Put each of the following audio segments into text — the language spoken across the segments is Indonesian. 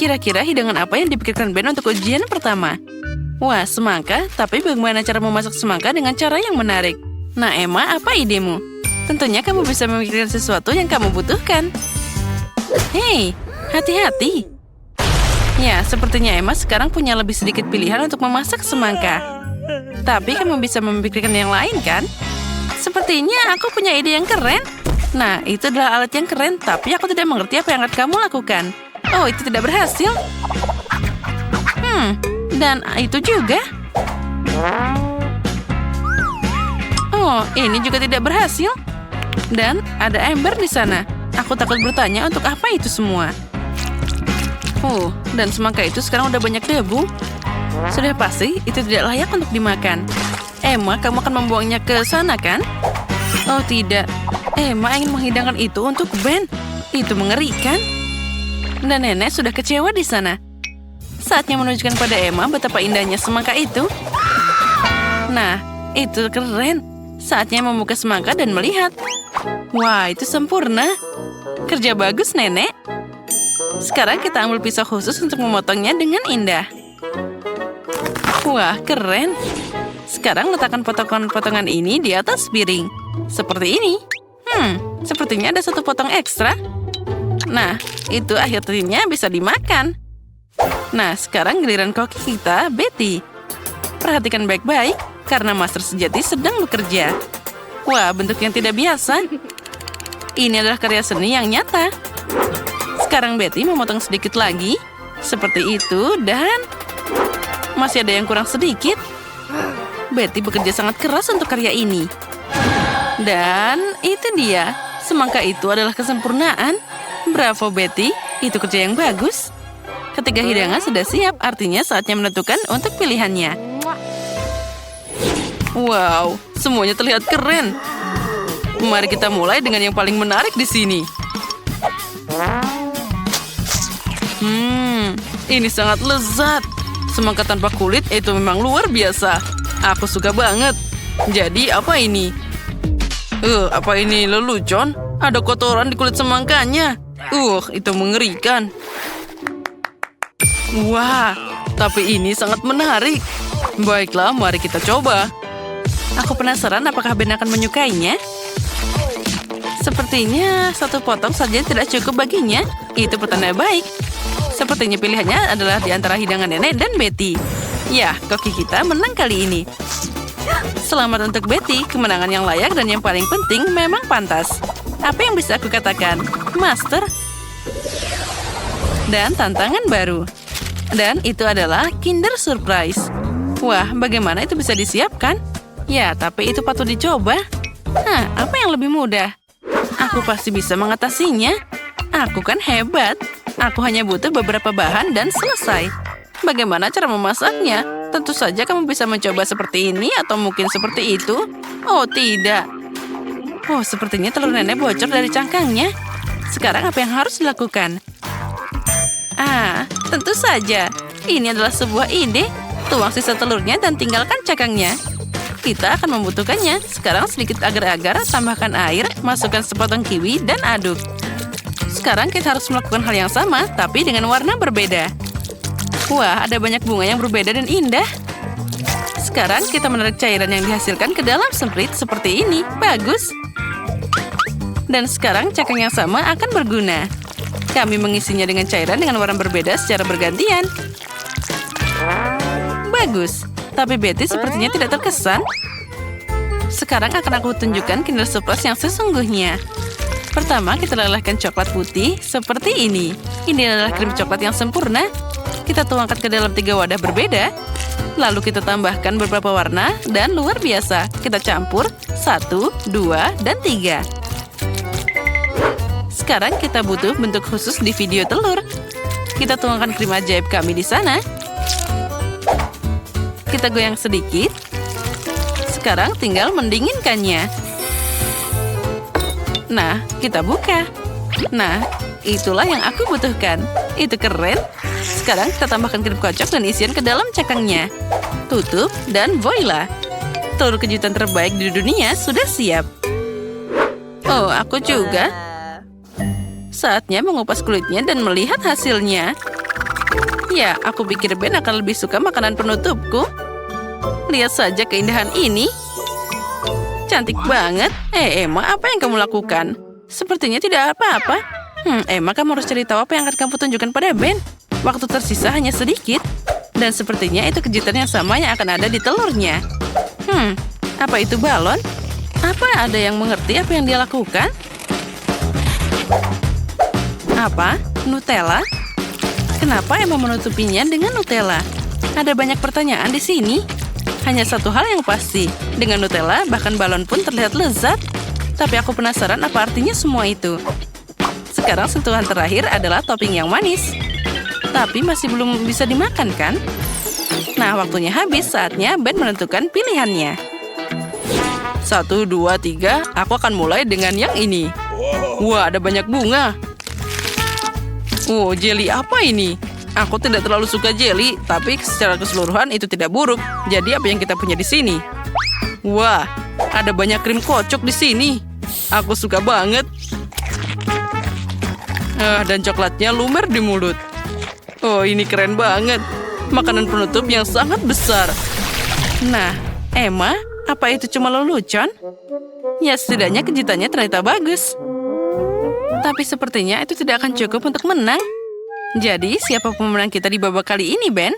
Kira-kira hidangan apa yang dipikirkan Ben untuk ujian pertama? Wah, semangka, tapi bagaimana cara memasak semangka dengan cara yang menarik? Nah, Emma, apa idemu? Tentunya kamu bisa memikirkan sesuatu yang kamu butuhkan. Hei, hati-hati. Ya, sepertinya Emma sekarang punya lebih sedikit pilihan untuk memasak semangka. Tapi kamu bisa memikirkan yang lain, kan? Sepertinya aku punya ide yang keren. Nah, itu adalah alat yang keren, tapi aku tidak mengerti apa yang akan kamu lakukan. Oh, itu tidak berhasil. Dan itu juga. Oh, ini juga tidak berhasil. Dan ada ember di sana. Aku takut bertanya untuk apa itu semua. Dan semangka itu sekarang udah banyak debu. Sudah pasti itu tidak layak untuk dimakan. Emma, kamu akan membuangnya ke sana, kan? Oh, tidak. Emma ingin menghidangkan itu untuk Ben. Itu mengerikan. Dan nenek sudah kecewa di sana. Saatnya menunjukkan pada Emma betapa indahnya semangka itu. Nah, itu keren. Saatnya membuka semangka dan melihat. Wah, itu sempurna. Kerja bagus, nenek. Sekarang kita ambil pisau khusus untuk memotongnya dengan indah. Wah, keren. Sekarang letakkan potongan-potongan ini di atas piring. Seperti ini. Sepertinya ada satu potong ekstra. Nah, itu akhirnya bisa dimakan. Nah, sekarang giliran koki kita, Betty. Perhatikan baik-baik, karena master sejati sedang bekerja. Wah, bentuk yang tidak biasa. Ini adalah karya seni yang nyata. Sekarang Betty memotong sedikit lagi. Seperti itu, dan masih ada yang kurang sedikit. Betty bekerja sangat keras untuk karya ini. Dan itu dia. Semangka itu adalah kesempurnaan. Bravo, Betty. Itu kerja yang bagus. Ketika hidangan sudah siap, artinya saatnya menentukan untuk pilihannya. Wow, semuanya terlihat keren. Mari kita mulai dengan yang paling menarik di sini. Ini sangat lezat. Semangka tanpa kulit itu memang luar biasa. Aku suka banget. Jadi apa ini? Apa ini lelucon? Ada kotoran di kulit semangkanya. Itu mengerikan. Wah, tapi ini sangat menarik. Baiklah, mari kita coba. Aku penasaran apakah Ben akan menyukainya. Sepertinya satu potong saja tidak cukup baginya. Itu pertanda baik. Sepertinya pilihannya adalah di antara hidangan nenek dan Betty. Ya, koki kita menang kali ini. Selamat untuk Betty, kemenangan yang layak dan yang paling penting memang pantas. Apa yang bisa aku katakan? Master. Dan tantangan baru. Dan itu adalah Kinder Surprise. Wah, bagaimana itu bisa disiapkan? Ya, tapi itu patut dicoba. Apa yang lebih mudah? Aku pasti bisa mengatasinya. Aku kan hebat. Aku hanya butuh beberapa bahan dan selesai. Bagaimana cara memasaknya? Tentu saja kamu bisa mencoba seperti ini atau mungkin seperti itu. Oh, tidak. Oh, sepertinya telur nenek bocor dari cangkangnya. Sekarang apa yang harus dilakukan? Tentu saja. Ini adalah sebuah ide. Tuang sisa telurnya dan tinggalkan cangkangnya. Kita akan membutuhkannya. Sekarang sedikit agar-agar, tambahkan air, masukkan sepotong kiwi, dan aduk. Sekarang kita harus melakukan hal yang sama, tapi dengan warna berbeda. Wah, ada banyak bunga yang berbeda dan indah. Sekarang kita menarik cairan yang dihasilkan ke dalam semprit seperti ini. Bagus. Dan sekarang cangkang yang sama akan berguna. Kami mengisinya dengan cairan dengan warna berbeda secara bergantian. Bagus. Tapi Betty sepertinya tidak terkesan. Sekarang akan aku tunjukkan Kinder Surprise yang sesungguhnya. Pertama, kita lelehkan coklat putih seperti ini. Ini adalah krim coklat yang sempurna. Kita tuangkan ke dalam 3 wadah berbeda. Lalu kita tambahkan beberapa warna dan luar biasa. Kita campur 1, 2, dan 3. Sekarang kita butuh bentuk khusus di video telur. Kita tuangkan krim ajaib kami di sana. Kita goyang sedikit. Sekarang tinggal mendinginkannya. Nah, kita buka. Nah, itulah yang aku butuhkan. Itu keren. Sekarang kita tambahkan krim kocok dan isian ke dalam cangkangnya. Tutup dan voila. Telur kejutan terbaik di dunia sudah siap. Oh, aku juga. Saatnya mengupas kulitnya dan melihat hasilnya. Ya, aku pikir Ben akan lebih suka makanan penutupku. Lihat saja keindahan ini. Cantik banget. Emma, apa yang kamu lakukan? Sepertinya tidak apa-apa. Emma, kamu harus cari tahu apa yang akan kamu tunjukkan pada Ben. Waktu tersisa hanya sedikit. Dan sepertinya itu kejutan yang sama yang akan ada di telurnya. Apa itu balon? Apa ada yang mengerti apa yang dia lakukan? Apa? Nutella? Kenapa Emma menutupinya dengan Nutella? Ada banyak pertanyaan di sini. Hanya satu hal yang pasti. Dengan Nutella, bahkan balon pun terlihat lezat. Tapi aku penasaran apa artinya semua itu. Sekarang sentuhan terakhir adalah topping yang manis. Tapi masih belum bisa dimakan, kan? Nah, waktunya habis. Saatnya Ben menentukan pilihannya. 1, 2, 3. Aku akan mulai dengan yang ini. Wah, ada banyak bunga. Oh, jelly apa ini? Aku tidak terlalu suka jelly, tapi secara keseluruhan itu tidak buruk. Jadi apa yang kita punya di sini? Wah, ada banyak krim kocok di sini. Aku suka banget. Dan coklatnya lumer di mulut. Oh, ini keren banget. Makanan penutup yang sangat besar. Nah, Emma, apa itu cuma lelucon? Ya, setidaknya kejutannya ternyata bagus. Tapi sepertinya itu tidak akan cukup untuk menang. Jadi, siapa pemenang kita di babak kali ini, Ben?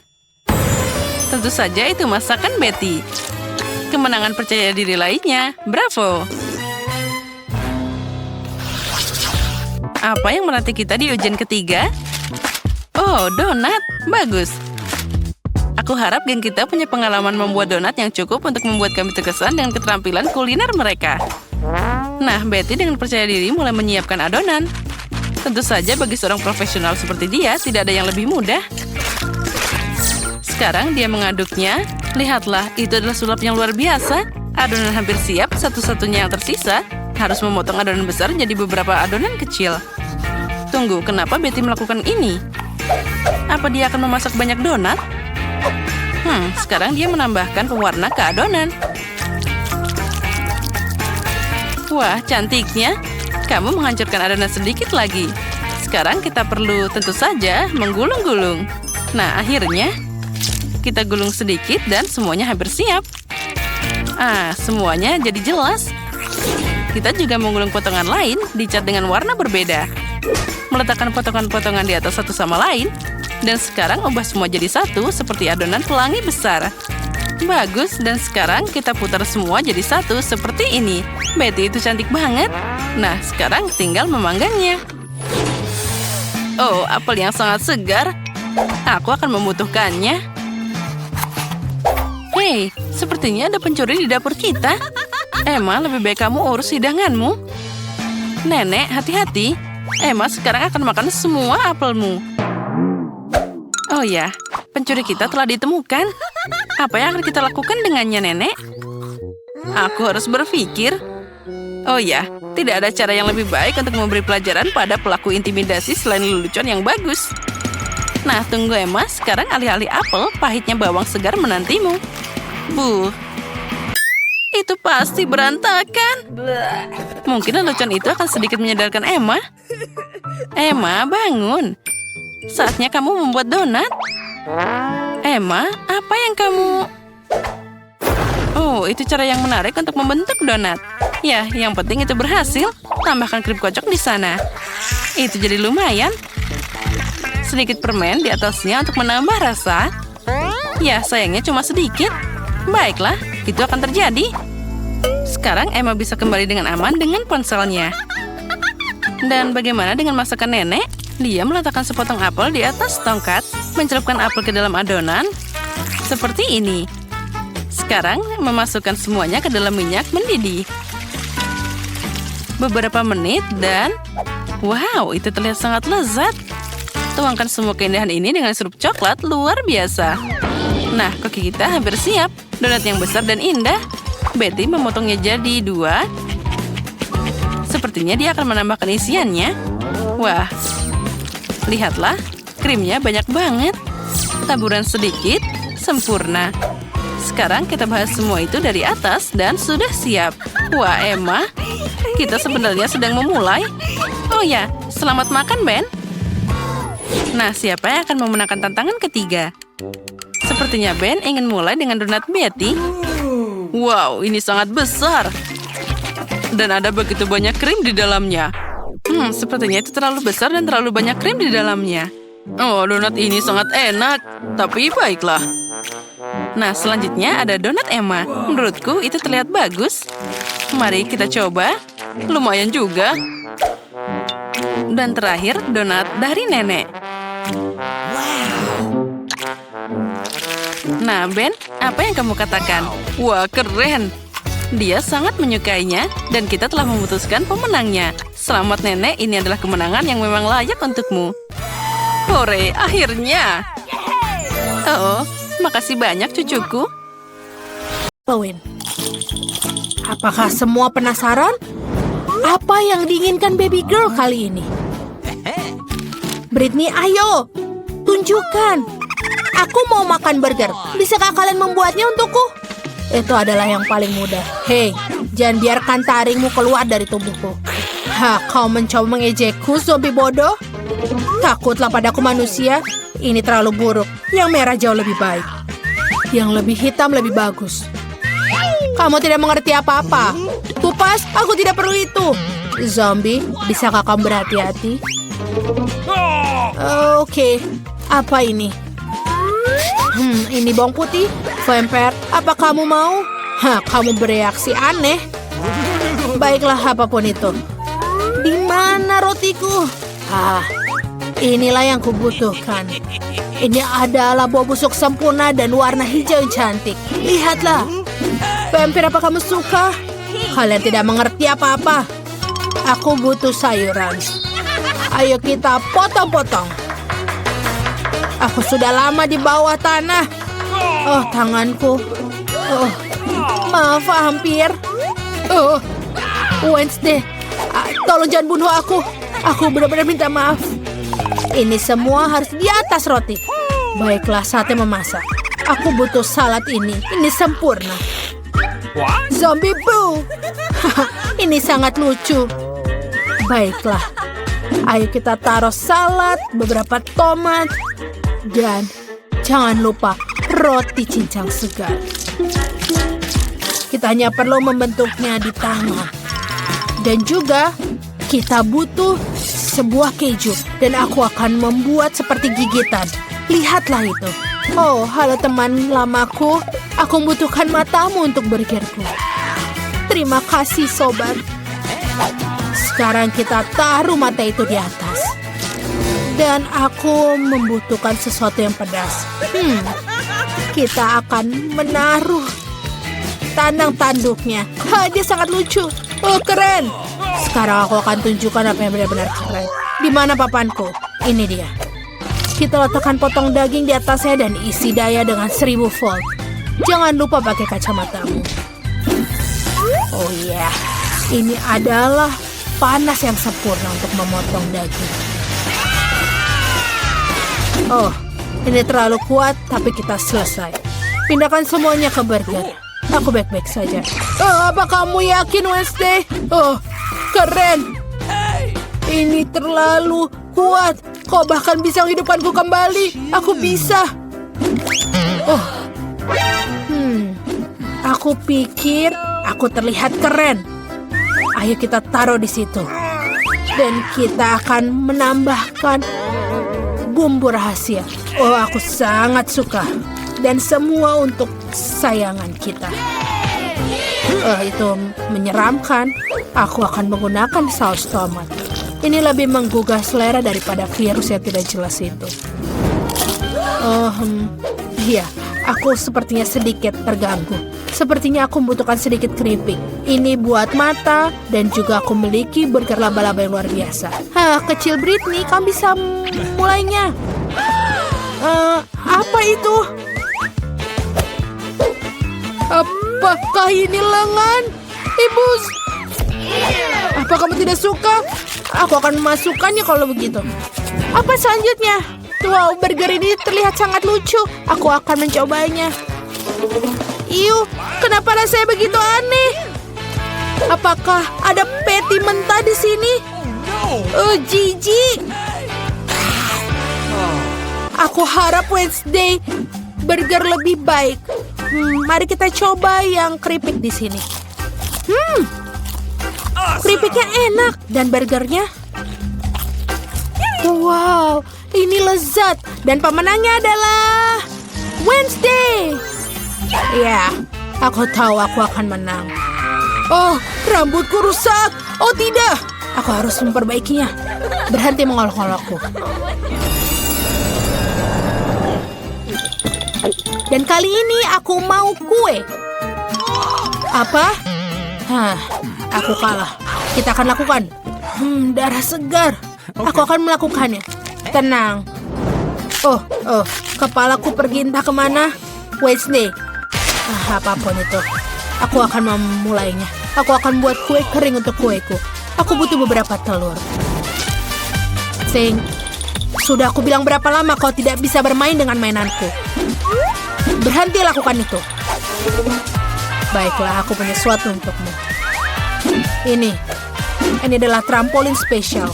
Tentu saja itu masakan Betty. Kemenangan percaya diri lainnya. Bravo! Apa yang menanti kita di ujian ketiga? Oh, donat. Bagus. Aku harap geng kita punya pengalaman membuat donat yang cukup untuk membuat kami terkesan dengan keterampilan kuliner mereka. Nah, Betty dengan percaya diri mulai menyiapkan adonan. Tentu saja bagi seorang profesional seperti dia, tidak ada yang lebih mudah. Sekarang dia mengaduknya. Lihatlah, itu adalah sulap yang luar biasa. Adonan hampir siap, satu-satunya yang tersisa. Harus memotong adonan besar jadi beberapa adonan kecil. Tunggu, kenapa Betty melakukan ini? Apa dia akan memasak banyak donat? Sekarang dia menambahkan pewarna ke adonan. Wah, cantiknya. Kamu menghancurkan adonan sedikit lagi. Sekarang kita perlu tentu saja menggulung-gulung. Nah, akhirnya kita gulung sedikit dan semuanya hampir siap. Semuanya jadi jelas. Kita juga menggulung potongan lain, dicat dengan warna berbeda. Meletakkan potongan-potongan di atas satu sama lain. Dan sekarang ubah semua jadi satu seperti adonan pelangi besar. Bagus, dan sekarang kita putar semua jadi satu seperti ini. Betty itu cantik banget. Nah, sekarang tinggal memanggangnya. Oh, apel yang sangat segar. Aku akan membutuhkannya. Hei, sepertinya ada pencuri di dapur kita. Emma, lebih baik kamu urus hidanganmu. Nenek, hati-hati. Emma sekarang akan makan semua apelmu. Oh ya, pencuri kita telah ditemukan. Apa yang akan kita lakukan dengannya, Nenek? Aku harus berpikir. Oh ya, tidak ada cara yang lebih baik untuk memberi pelajaran pada pelaku intimidasi selain lelucon yang bagus. Nah, tunggu Emma, sekarang alih-alih apel, pahitnya bawang segar menantimu. Itu pasti berantakan. Mungkin lelucon itu akan sedikit menyadarkan Emma. Emma, bangun. Saatnya kamu membuat donat. Emma, apa yang kamu... Oh, itu cara yang menarik untuk membentuk donat. Ya, yang penting itu berhasil. Tambahkan krim kocok di sana. Itu jadi lumayan. Sedikit permen di atasnya untuk menambah rasa. Ya, sayangnya cuma sedikit. Baiklah, itu akan terjadi. Sekarang Emma bisa kembali dengan aman dengan ponselnya. Dan bagaimana dengan masakan nenek? Dia meletakkan sepotong apel di atas tongkat, mencelupkan apel ke dalam adonan, seperti ini. Sekarang, memasukkan semuanya ke dalam minyak mendidih. Beberapa menit dan... Wow, itu terlihat sangat lezat. Tuangkan semua keindahan ini dengan sirup coklat luar biasa. Nah, koki kita hampir siap. Donat yang besar dan indah. Betty memotongnya jadi 2. Sepertinya dia akan menambahkan isiannya. Wah, lihatlah, krimnya banyak banget. Taburan sedikit, sempurna. Sekarang kita bahas semua itu dari atas dan sudah siap. Wah, Emma, kita sebenarnya sedang memulai. Oh ya, selamat makan, Ben. Nah, siapa yang akan memenangkan tantangan ketiga? Sepertinya Ben ingin mulai dengan donat Betty. Wow, ini sangat besar. Dan ada begitu banyak krim di dalamnya. Sepertinya itu terlalu besar dan terlalu banyak krim di dalamnya. Oh, donat ini sangat enak. Tapi baiklah. Nah, selanjutnya ada donat Emma. Menurutku itu terlihat bagus. Mari kita coba. Lumayan juga. Dan terakhir, donat dari nenek. Nah, Ben, apa yang kamu katakan? Wah, keren. Dia sangat menyukainya, dan kita telah memutuskan pemenangnya. Selamat nenek, ini adalah kemenangan yang memang layak untukmu. Hore, akhirnya. Oh, makasih banyak cucuku. Owen, apakah semua penasaran? Apa yang diinginkan baby girl kali ini? Britney, ayo, tunjukkan. Aku mau makan burger. Bisakah kalian membuatnya untukku? Itu adalah yang paling mudah. Hei, jangan biarkan taringmu keluar dari tubuhku. Kau mencoba mengejekku, zombie bodoh? Takutlah padaku manusia. Ini terlalu buruk. Yang merah jauh lebih baik. Yang lebih hitam lebih bagus. Kamu tidak mengerti apa-apa. Kupas, aku tidak perlu itu. Zombie, bisakah kamu berhati-hati? Oke, apa ini? Ini bawang putih. Vampire, apa kamu mau? Kamu bereaksi aneh. Baiklah, apapun itu. Di mana rotiku? Inilah yang kubutuhkan. Ini adalah buah busuk sempurna dan warna hijau cantik. Lihatlah. Vampire, apa kamu suka? Kalian tidak mengerti apa-apa. Aku butuh sayuran. Ayo kita potong-potong. Aku sudah lama di bawah tanah. Oh, tanganku. Oh, maaf, hampir. Oh, Wednesday. Tolong jangan bunuh aku. Aku benar-benar minta maaf. Ini semua harus di atas roti. Baiklah, saatnya memasak. Aku butuh salad ini. Ini sempurna. Zombie boo. Ini sangat lucu. Baiklah. Ayo kita taruh salad, beberapa tomat, dan jangan lupa roti cincang segar. Kita hanya perlu membentuknya di tangan. Dan juga kita butuh sebuah keju. Dan aku akan membuat seperti gigitan. Lihatlah itu. Oh, halo teman lamaku. Aku membutuhkan matamu untuk burgerku. Terima kasih, sobat. Sekarang kita taruh mata itu di atas. Dan aku membutuhkan sesuatu yang pedas. Kita akan menaruh tandang tanduknya. Dia sangat lucu. Oh, keren. Sekarang aku akan tunjukkan apa yang benar-benar keren. Di mana papanku? Ini dia. Kita letakkan potong daging di atasnya dan isi daya dengan 1000 volt. Jangan lupa pakai kacamatamu. Oh iya, ini adalah panas yang sempurna untuk memotong daging. Oh, ini terlalu kuat, tapi kita selesai. Pindahkan semuanya ke burger. Aku baik-baik saja. Oh, apa kamu yakin, Wednesday? Oh, keren. Ini terlalu kuat. Kau bahkan bisa menghidupkanku kembali. Aku bisa. Oh, aku pikir aku terlihat keren. Ayo kita taruh di situ. Dan kita akan menambahkan bumbu rahasia. Oh, aku sangat suka. Dan semua untuk sayangan kita. Itu menyeramkan. Aku akan menggunakan saus tomat. Ini lebih menggugah selera daripada virus yang tidak jelas itu. Iya, aku sepertinya sedikit terganggu. Sepertinya aku membutuhkan sedikit keripik. Ini buat mata dan juga aku memiliki burger laba-laba yang luar biasa. Kecil Britney, kamu bisa mulainya. Apa itu? Apakah ini lengan? Ibu, apa kamu tidak suka? Aku akan memasukkannya kalau begitu. Apa selanjutnya? Wow, burger ini terlihat sangat lucu. Aku akan mencobanya. Iu, kenapa rasanya begitu aneh? Apakah ada patty mentah di sini? Oh, jijik. Aku harap Wednesday burger lebih baik. Mari kita coba yang keripik di sini. Keripiknya enak dan burgernya. Wow, ini lezat. Dan pemenangnya adalah Wednesday. Ya, aku tahu aku akan menang. Oh, rambutku rusak. Oh tidak, aku harus memperbaikinya. Berhenti mengolok-olokku. Dan kali ini aku mau kue. Apa? Aku kalah. Kita akan lakukan. Darah segar. Aku akan melakukannya. Tenang. Oh, kepalaku pergi entah kemana. Wednesday. Apapun itu. Aku akan memulainya. Aku akan buat kue kering untuk kueku. Aku butuh beberapa telur. Sudah aku bilang berapa lama kau tidak bisa bermain dengan mainanku. Berhenti lakukan itu. Baiklah, aku punya sesuatu untukmu. Ini adalah trampolin spesial.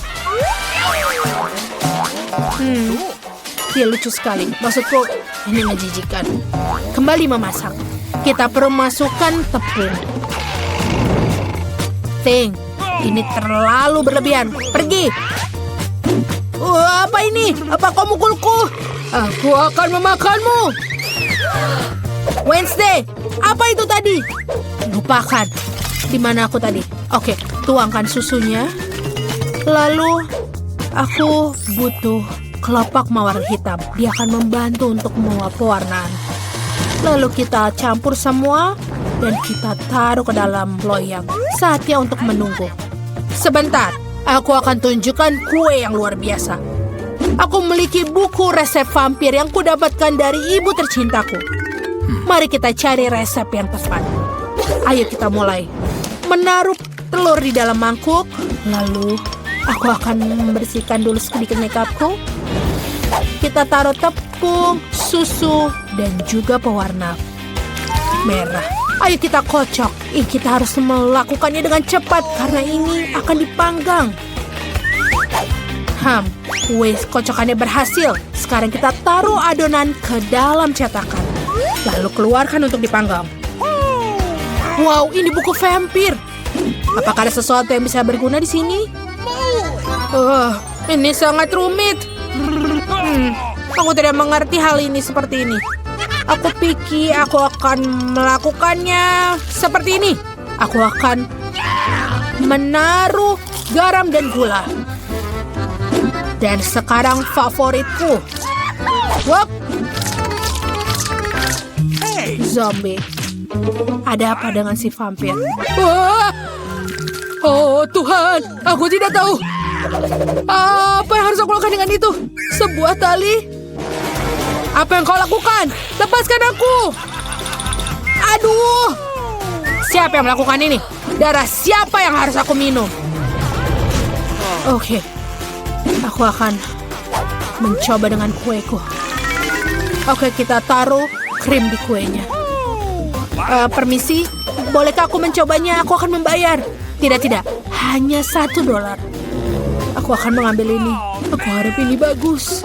Dia lucu sekali. Maksudku, ini menjijikan. Kembali memasak. Kita perlu masukkan tepung. Ini terlalu berlebihan. Pergi. Apa ini? Apa kau mukulku? Aku akan memakanmu. Wednesday, apa itu tadi? Lupakan. Di mana aku tadi? Oke, tuangkan susunya. Lalu, aku butuh kelopak mawar hitam. Dia akan membantu untuk menguap pewarnaan. Lalu kita campur semua dan kita taruh ke dalam loyang. Saatnya untuk menunggu. Sebentar, aku akan tunjukkan kue yang luar biasa. Aku memiliki buku resep vampir yang kudapatkan dari ibu tercintaku. Mari kita cari resep yang tepat. Ayo kita mulai. Menaruh telur di dalam mangkuk. Lalu, aku akan membersihkan dulu sedikit makeupku. Kita taruh tepung, susu, dan juga pewarna merah. Ayo kita kocok. Kita harus melakukannya dengan cepat karena ini akan dipanggang. Kocokannya berhasil. Sekarang kita taruh adonan ke dalam cetakan. Lalu keluarkan untuk dipanggang. Wow, ini buku vampir. Apakah ada sesuatu yang bisa berguna di sini? Ini sangat rumit. Aku tidak mengerti hal ini seperti ini. Aku pikir aku akan melakukannya seperti ini. Aku akan menaruh garam dan gula. Dan sekarang favoritku. Wop. Zombie. Ada apa dengan si vampir? Oh Tuhan, aku tidak tahu. Apa yang harus aku lakukan dengan itu? Sebuah tali? Apa yang kau lakukan? Lepaskan aku! Aduh! Siapa yang melakukan ini? Darah siapa yang harus aku minum? Oke. Aku akan mencoba dengan kueku. Oke, kita taruh krim di kuenya. Permisi, bolehkah aku mencobanya? Aku akan membayar. Tidak. Hanya $1. Aku akan mengambil ini. Aku harap ini bagus.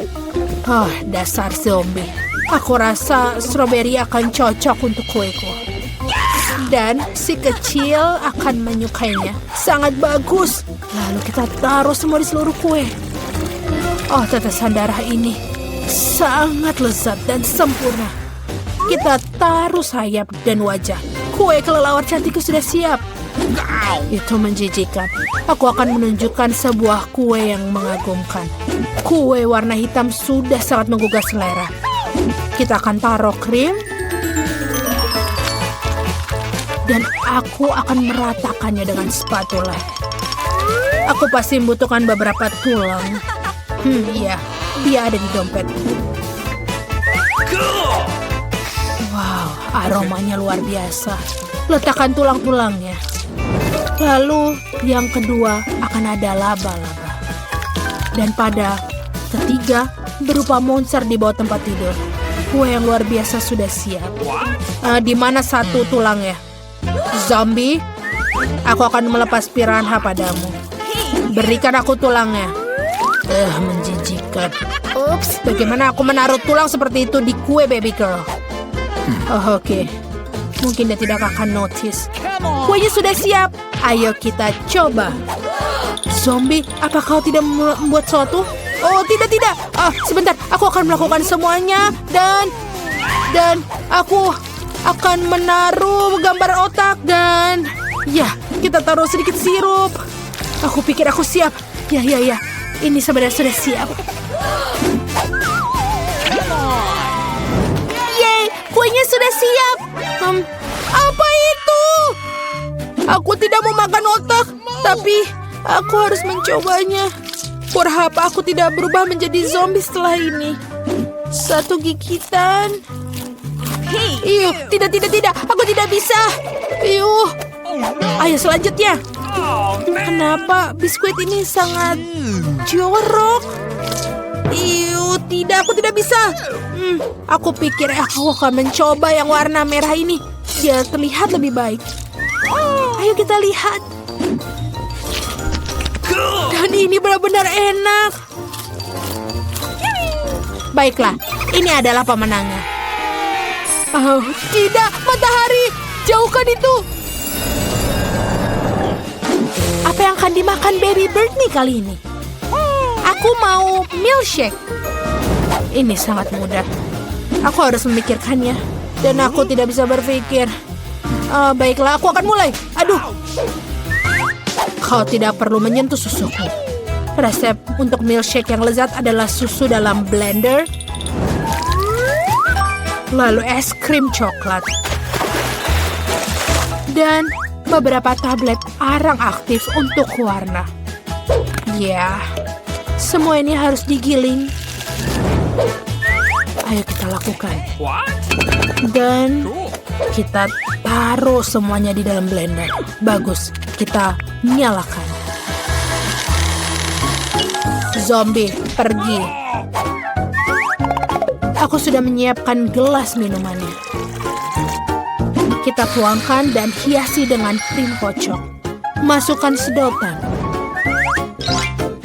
Dasar zombie. Aku rasa stroberi akan cocok untuk kueku. Dan si kecil akan menyukainya. Sangat bagus. Lalu kita taruh semua di seluruh kue. Tetesan darah ini sangat lezat dan sempurna. Kita taruh sayap dan wajah. Kue kelelawar cantikku sudah siap. Itu menjijikan. Aku akan menunjukkan sebuah kue yang mengagumkan. Kue warna hitam sudah sangat menggugah selera. Kita akan taruh krim. Dan aku akan meratakannya dengan spatula. Aku pasti membutuhkan beberapa tulang. Iya, dia ada di dompetku. Wow, aromanya luar biasa. Letakkan tulang-tulangnya. Lalu yang kedua akan ada laba-laba. Dan pada ketiga berupa monster di bawah tempat tidur. Kue yang luar biasa sudah siap. Di mana satu tulangnya? Zombie, aku akan melepas piranha padamu. Berikan aku tulangnya. Menjijikan. Ups, bagaimana aku menaruh tulang seperti itu di kue baby girl? Oh, oke. Mungkin dia tidak akan notice. Kuenya sudah siap. Ayo kita coba. Zombie, apa kau tidak membuat sesuatu? Oh, tidak. Sebentar. Aku akan melakukan semuanya. Dan aku akan menaruh gambar otak. Dan ya, kita taruh sedikit sirup. Aku pikir aku siap. Ya. Ini sebenarnya sudah siap. Yeay, kuenya sudah siap. Apa itu? Aku tidak mau makan otak, tapi aku harus mencobanya. Berharap aku tidak berubah menjadi zombie setelah ini. Satu gigitan. Iuh, tidak. Aku tidak bisa. Iuh. Ayo selanjutnya. Kenapa biskuit ini sangat jorok? Iuh, tidak, aku tidak bisa. Aku pikir aku akan mencoba yang warna merah ini. Dia terlihat lebih baik. Ayo kita lihat. Dan ini benar-benar enak. Baiklah, ini adalah pemenangnya. Oh, tidak, matahari. Jauhkan itu. Apa yang akan dimakan baby bird nih kali ini? Aku mau milkshake. Ini sangat mudah. Aku harus memikirkannya. Dan aku tidak bisa berpikir. Baiklah, aku akan mulai. Aduh. Kau tidak perlu menyentuh susuku. Resep untuk milkshake yang lezat adalah susu dalam blender. Lalu es krim coklat. Dan beberapa tablet arang aktif untuk warna. Ya, semua ini harus digiling. Ayo kita lakukan. Dan kita taruh semuanya di dalam blender. Bagus, kita nyalakan. Zombie, pergi. Aku sudah menyiapkan gelas minumannya. Kita tuangkan dan hiasi dengan krim kocok. Masukkan sedotan.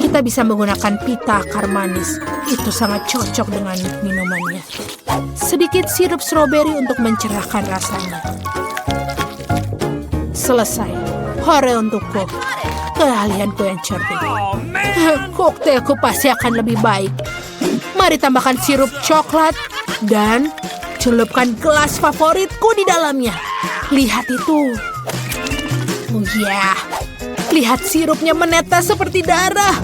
Kita bisa menggunakan pita akar manis. Itu sangat cocok dengan minumannya. Sedikit sirup stroberi untuk mencerahkan rasanya. Selesai. Hore untukku. Keahlianku yang cerdik. Koktailku pasti akan lebih baik. Mari tambahkan sirup coklat dan celupkan gelas favoritku di dalamnya. Lihat itu. Oh ya. Lihat sirupnya menetes seperti darah.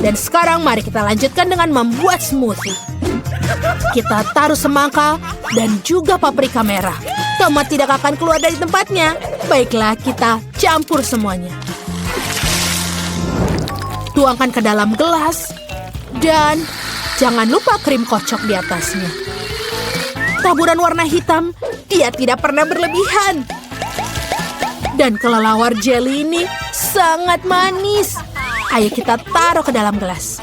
Dan sekarang mari kita lanjutkan dengan membuat smoothie. Kita taruh semangka dan juga paprika merah. Tomat tidak akan keluar dari tempatnya. Baiklah, kita campur semuanya. Tuangkan ke dalam gelas. Dan jangan lupa krim kocok di atasnya. Taburan warna hitam, dia tidak pernah berlebihan. Dan kelelawar jelly ini sangat manis. Ayo kita taruh ke dalam gelas.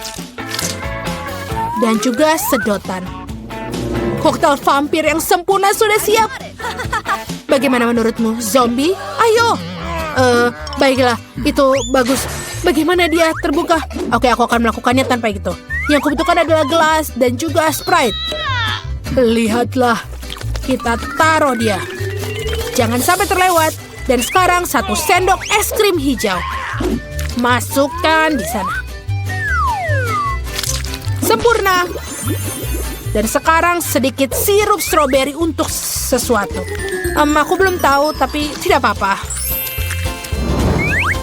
Dan juga sedotan. Koktail vampir yang sempurna sudah siap. Bagaimana menurutmu, zombie? Ayo. Baiklah, itu bagus. Bagaimana dia terbuka? Oke, aku akan melakukannya tanpa itu. Yang kubutuhkan adalah gelas dan juga Sprite. Lihatlah, kita taruh dia. Jangan sampai terlewat. Dan sekarang 1 sendok es krim hijau. Masukkan di sana. Sempurna. Dan sekarang sedikit sirup stroberi untuk sesuatu. Aku belum tahu, tapi tidak apa-apa.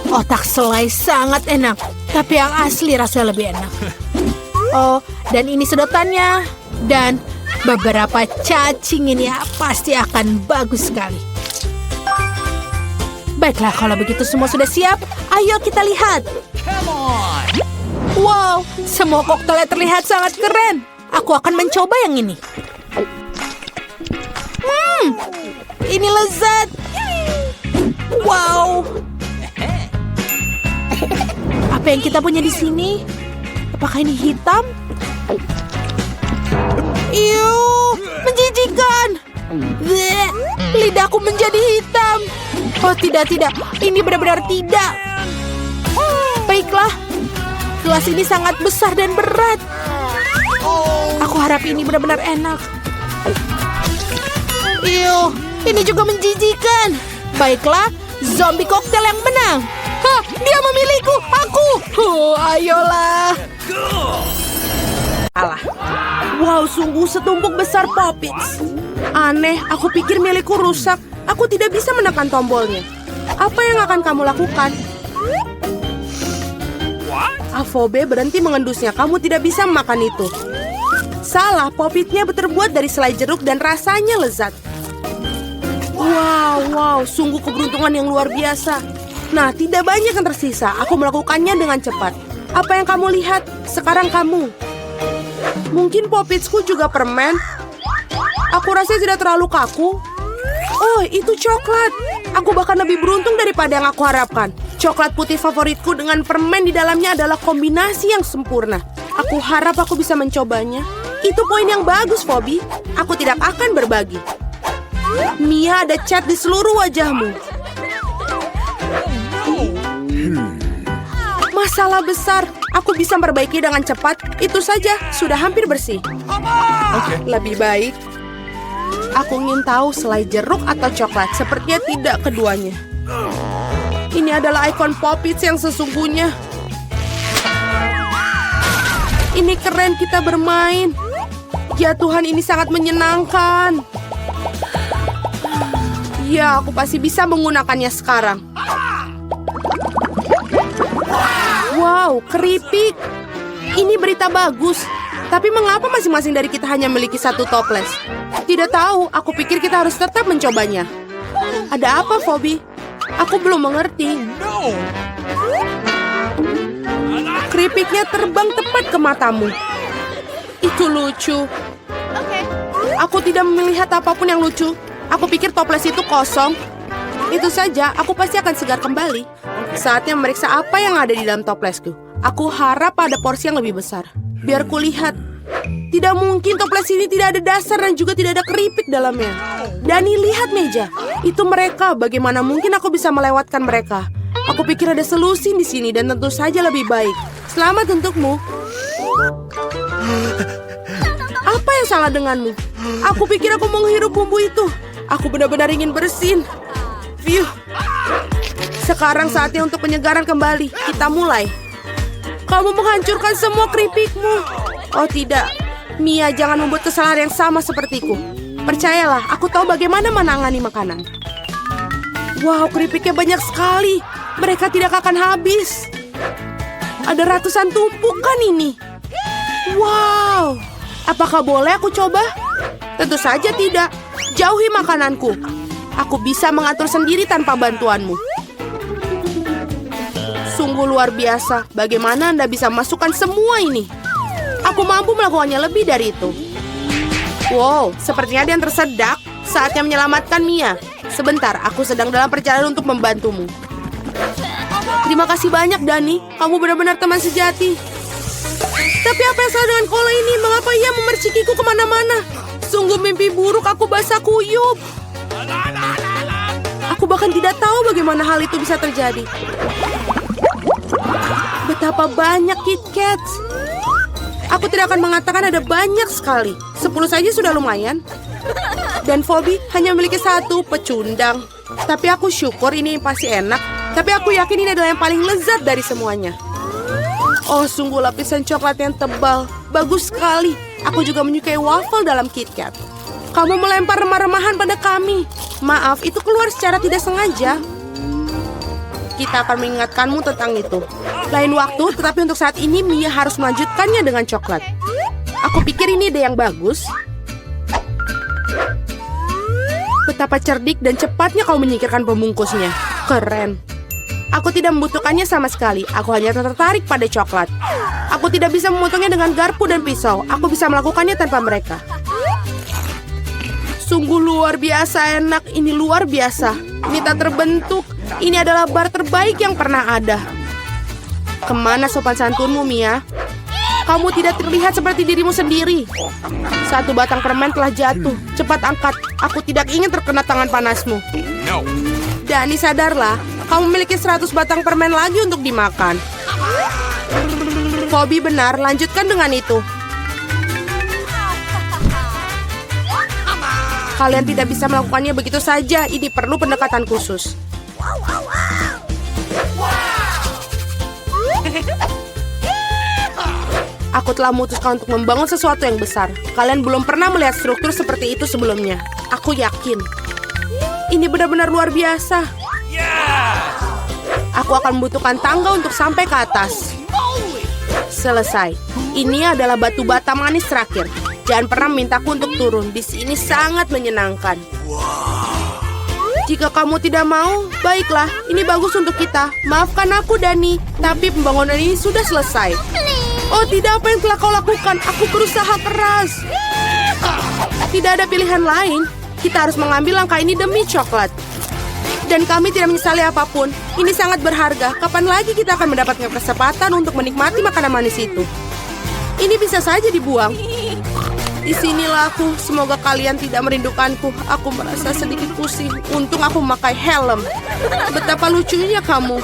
Otak selai sangat enak, tapi yang asli rasanya lebih enak. Oh, dan ini sedotannya. Dan beberapa cacing ini pasti akan bagus sekali. Baiklah, kalau begitu semua sudah siap, ayo kita lihat. Wow, semua koktailnya terlihat sangat keren. Aku akan mencoba yang ini. Ini lezat. Wow. Apa yang kita punya di sini? Apakah ini hitam? Menjijikan. Bleh, lidahku menjadi hitam. Oh, tidak. Ini benar-benar tidak. Baiklah. Gelas ini sangat besar dan berat. Aku harap ini benar-benar enak. Ew, ini juga menjijikan. Baiklah, zombie koktail yang menang. Hah, dia memilihku, aku. Ayolah. Alah. Wow, sungguh setumpuk besar Poppits. Aneh, aku pikir milikku rusak. Aku tidak bisa menekan tombolnya. Apa yang akan kamu lakukan? Avobe berhenti mengendusnya. Kamu tidak bisa memakan itu. Salah, Poppitnya terbuat dari selai jeruk dan rasanya lezat. Wow, sungguh keberuntungan yang luar biasa. Nah, tidak banyak yang tersisa. Aku melakukannya dengan cepat. Apa yang kamu lihat? Sekarang kamu. Mungkin Poppitsku juga permen. Aku rasa tidak terlalu kaku. Oh, itu coklat. Aku bahkan lebih beruntung daripada yang aku harapkan. Coklat putih favoritku dengan permen di dalamnya adalah kombinasi yang sempurna. Aku harap aku bisa mencobanya. Itu poin yang bagus, Phoebe. Aku tidak akan berbagi. Mia, ada cat di seluruh wajahmu. Masalah besar. Aku bisa memperbaiki dengan cepat. Itu saja, sudah hampir bersih. Lebih baik. Aku ingin tahu selai jeruk atau coklat. Sepertinya tidak keduanya. Ini adalah ikon Poppits yang sesungguhnya. Ini keren kita bermain. Ya Tuhan, ini sangat menyenangkan. Ya, aku pasti bisa menggunakannya sekarang. Wow, keripik. Ini berita bagus. Tapi mengapa masing-masing dari kita hanya memiliki satu toples? Tidak tahu, aku pikir kita harus tetap mencobanya. Ada apa, Phoebe? Aku belum mengerti. Keripiknya terbang tepat ke matamu. Itu lucu. Aku tidak melihat apapun yang lucu. Aku pikir toples itu kosong. Itu saja, aku pasti akan segar kembali. Saatnya memeriksa apa yang ada di dalam toplesku. Aku harap ada porsi yang lebih besar. Biar kulihat. Tidak mungkin toples ini tidak ada dasar dan juga tidak ada keripik dalamnya. Dani, lihat meja. Itu mereka. Bagaimana mungkin aku bisa melewatkan mereka? Aku pikir ada solusi di sini dan tentu saja lebih baik. Selamat untukmu. Apa yang salah denganmu? Aku pikir aku menghirup bumbu itu. Aku benar-benar ingin bersin. Phew. Sekarang saatnya untuk penyegaran kembali. Kita mulai. Kamu menghancurkan semua keripikmu. Oh tidak. Mia, jangan membuat kesalahan yang sama sepertiku. Percayalah, aku tahu bagaimana menangani makanan. Wow, keripiknya banyak sekali. Mereka tidak akan habis. Ada ratusan tumpukan ini. Wow. Apakah boleh aku coba? Tentu saja tidak. Jauhi makananku. Aku bisa mengatur sendiri tanpa bantuanmu. Sungguh luar biasa. Bagaimana Anda bisa masukkan semua ini? Aku mampu melakukannya lebih dari itu. Wow, sepertinya ada yang tersedak. Saatnya menyelamatkan Mia. Sebentar, aku sedang dalam perjalanan untuk membantumu. Terima kasih banyak, Dani. Kamu benar-benar teman sejati. Tapi apa yang salah dengan Kola ini? Mengapa ia memercikiku kemana-mana? Sungguh mimpi buruk, aku basah kuyup. Aku bahkan tidak tahu bagaimana hal itu bisa terjadi. Betapa banyak KitKats. Aku tidak akan mengatakan ada banyak sekali. 10 saja sudah lumayan. Dan Phoebe hanya memiliki satu pecundang. Tapi aku syukur ini pasti enak. Tapi aku yakin ini adalah yang paling lezat dari semuanya. Oh, sungguh lapisan coklat yang tebal. Bagus sekali. Aku juga menyukai waffle dalam KitKat. Kamu melempar remah-remahan pada kami. Maaf, itu keluar secara tidak sengaja. Kita akan mengingatkanmu tentang itu. Lain waktu, tetapi untuk saat ini Mia harus melanjutkannya dengan coklat. Aku pikir ini ide yang bagus. Betapa cerdik dan cepatnya kau menyingkirkan pembungkusnya. Keren. Aku tidak membutuhkannya sama sekali. Aku hanya tertarik pada coklat. Aku tidak bisa memotongnya dengan garpu dan pisau. Aku bisa melakukannya tanpa mereka. Sungguh luar biasa enak. Ini luar biasa. Ini tak terbentuk. Ini adalah bar terbaik yang pernah ada. Kemana sopan santunmu, Mia? Kamu tidak terlihat seperti dirimu sendiri. Satu batang permen telah jatuh. Cepat angkat. Aku tidak ingin terkena tangan panasmu. Dani, sadarlah. Kamu memiliki 100 batang permen lagi untuk dimakan. Phoebe benar, lanjutkan dengan itu. Kalian tidak bisa melakukannya begitu saja. Ini perlu pendekatan khusus. Aku telah memutuskan untuk membangun sesuatu yang besar. Kalian belum pernah melihat struktur seperti itu sebelumnya. Aku yakin. Ini benar-benar luar biasa. Aku akan membutuhkan tangga untuk sampai ke atas. Selesai. Ini adalah batu bata manis terakhir. Jangan pernah mintaku untuk turun. Di sini sangat menyenangkan. Jika kamu tidak mau, baiklah. Ini bagus untuk kita. Maafkan aku, Dani. Tapi pembangunan ini sudah selesai. Oh tidak, apa yang telah kau lakukan? Aku berusaha keras. Tidak ada pilihan lain. Kita harus mengambil langkah ini demi coklat. Dan kami tidak menyesali apapun. Ini sangat berharga. Kapan lagi kita akan mendapatkan kesempatan untuk menikmati makanan manis itu? Ini bisa saja dibuang. Di sinilah aku. Semoga kalian tidak merindukanku. Aku merasa sedikit pusing. Untung aku memakai helm. Betapa lucunya kamu.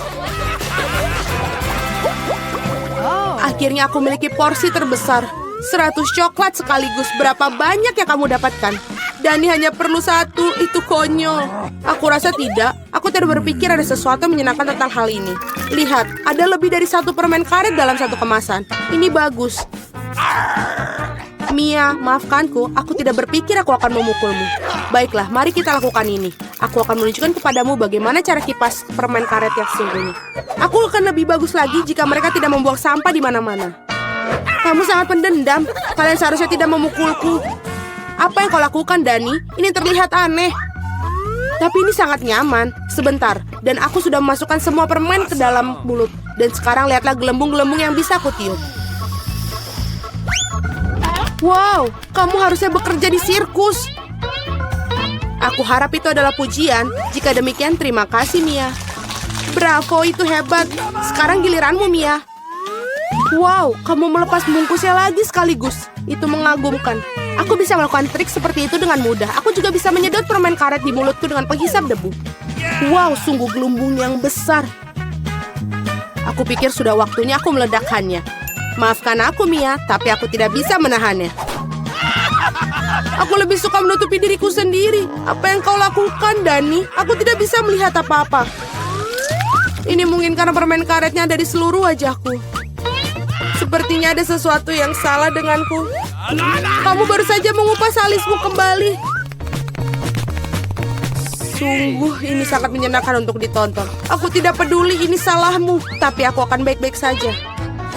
Akhirnya aku memiliki porsi terbesar. 100 coklat sekaligus. Berapa banyak yang kamu dapatkan? Dani hanya perlu 1. Itu konyol. Aku rasa tidak. Aku tidak berpikir ada sesuatu yang menyenangkan tentang hal ini. Lihat, ada lebih dari 1 permen karet dalam 1 kemasan. Ini bagus. Mia, maafkanku. Aku tidak berpikir aku akan memukulmu. Baiklah, mari kita lakukan ini. Aku akan menunjukkan kepadamu bagaimana cara kipas permen karet yang sesungguhnya. Aku akan lebih bagus lagi jika mereka tidak membuang sampah di mana-mana. Kamu sangat pendendam. Kalian seharusnya tidak memukulku. Apa yang kau lakukan, Dani? Ini terlihat aneh. Tapi ini sangat nyaman. Sebentar, dan aku sudah memasukkan semua permen ke dalam mulut. Dan sekarang lihatlah gelembung-gelembung yang bisa aku tiup. Wow, kamu harusnya bekerja di sirkus. Aku harap itu adalah pujian. Jika demikian, terima kasih, Mia. Bravo, itu hebat. Sekarang giliranmu, Mia. Wow, kamu melepas bungkusnya lagi sekaligus. Itu mengagumkan. Aku bisa melakukan trik seperti itu dengan mudah. Aku juga bisa menyedot permen karet di mulutku dengan penghisap debu. Wow, sungguh gelembung yang besar. Aku pikir sudah waktunya aku meledakkannya. Maafkan aku, Mia, tapi aku tidak bisa menahannya. Aku lebih suka menutupi diriku sendiri. Apa yang kau lakukan, Dani? Aku tidak bisa melihat apa-apa. Ini mungkin karena permen karetnya ada di seluruh wajahku. Sepertinya ada sesuatu yang salah denganku. Kamu baru saja mengupas alismu kembali. Sungguh, ini sangat menyenangkan untuk ditonton. Aku tidak peduli ini salahmu, tapi aku akan baik-baik saja.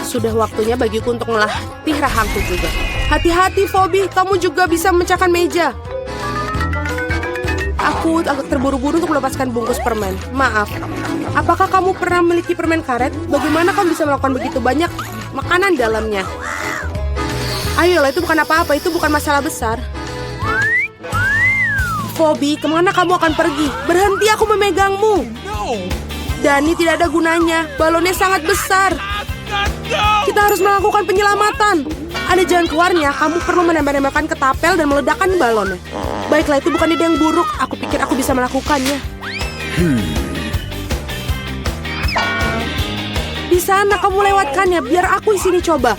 Sudah waktunya bagiku untuk melatih rahangku juga. Hati-hati, Phoebe. Kamu juga bisa memecahkan meja. Aku agak terburu-buru untuk melepaskan bungkus permen. Maaf. Apakah kamu pernah memiliki permen karet? Bagaimana kamu bisa melakukan begitu banyak makanan dalamnya? Ayolah, itu bukan apa-apa. Itu bukan masalah besar. Phoebe, kemana kamu akan pergi? Berhenti, aku memegangmu. Dani, tidak ada gunanya. Balonnya sangat besar. Kita harus melakukan penyelamatan. Ada jalan keluarnya. Kamu perlu menembak-nembakkan ketapel dan meledakkan balonnya. Baiklah, itu bukan ide yang buruk. Aku pikir aku bisa melakukannya. Di sana kamu lewatkannya. Biar aku di sini coba.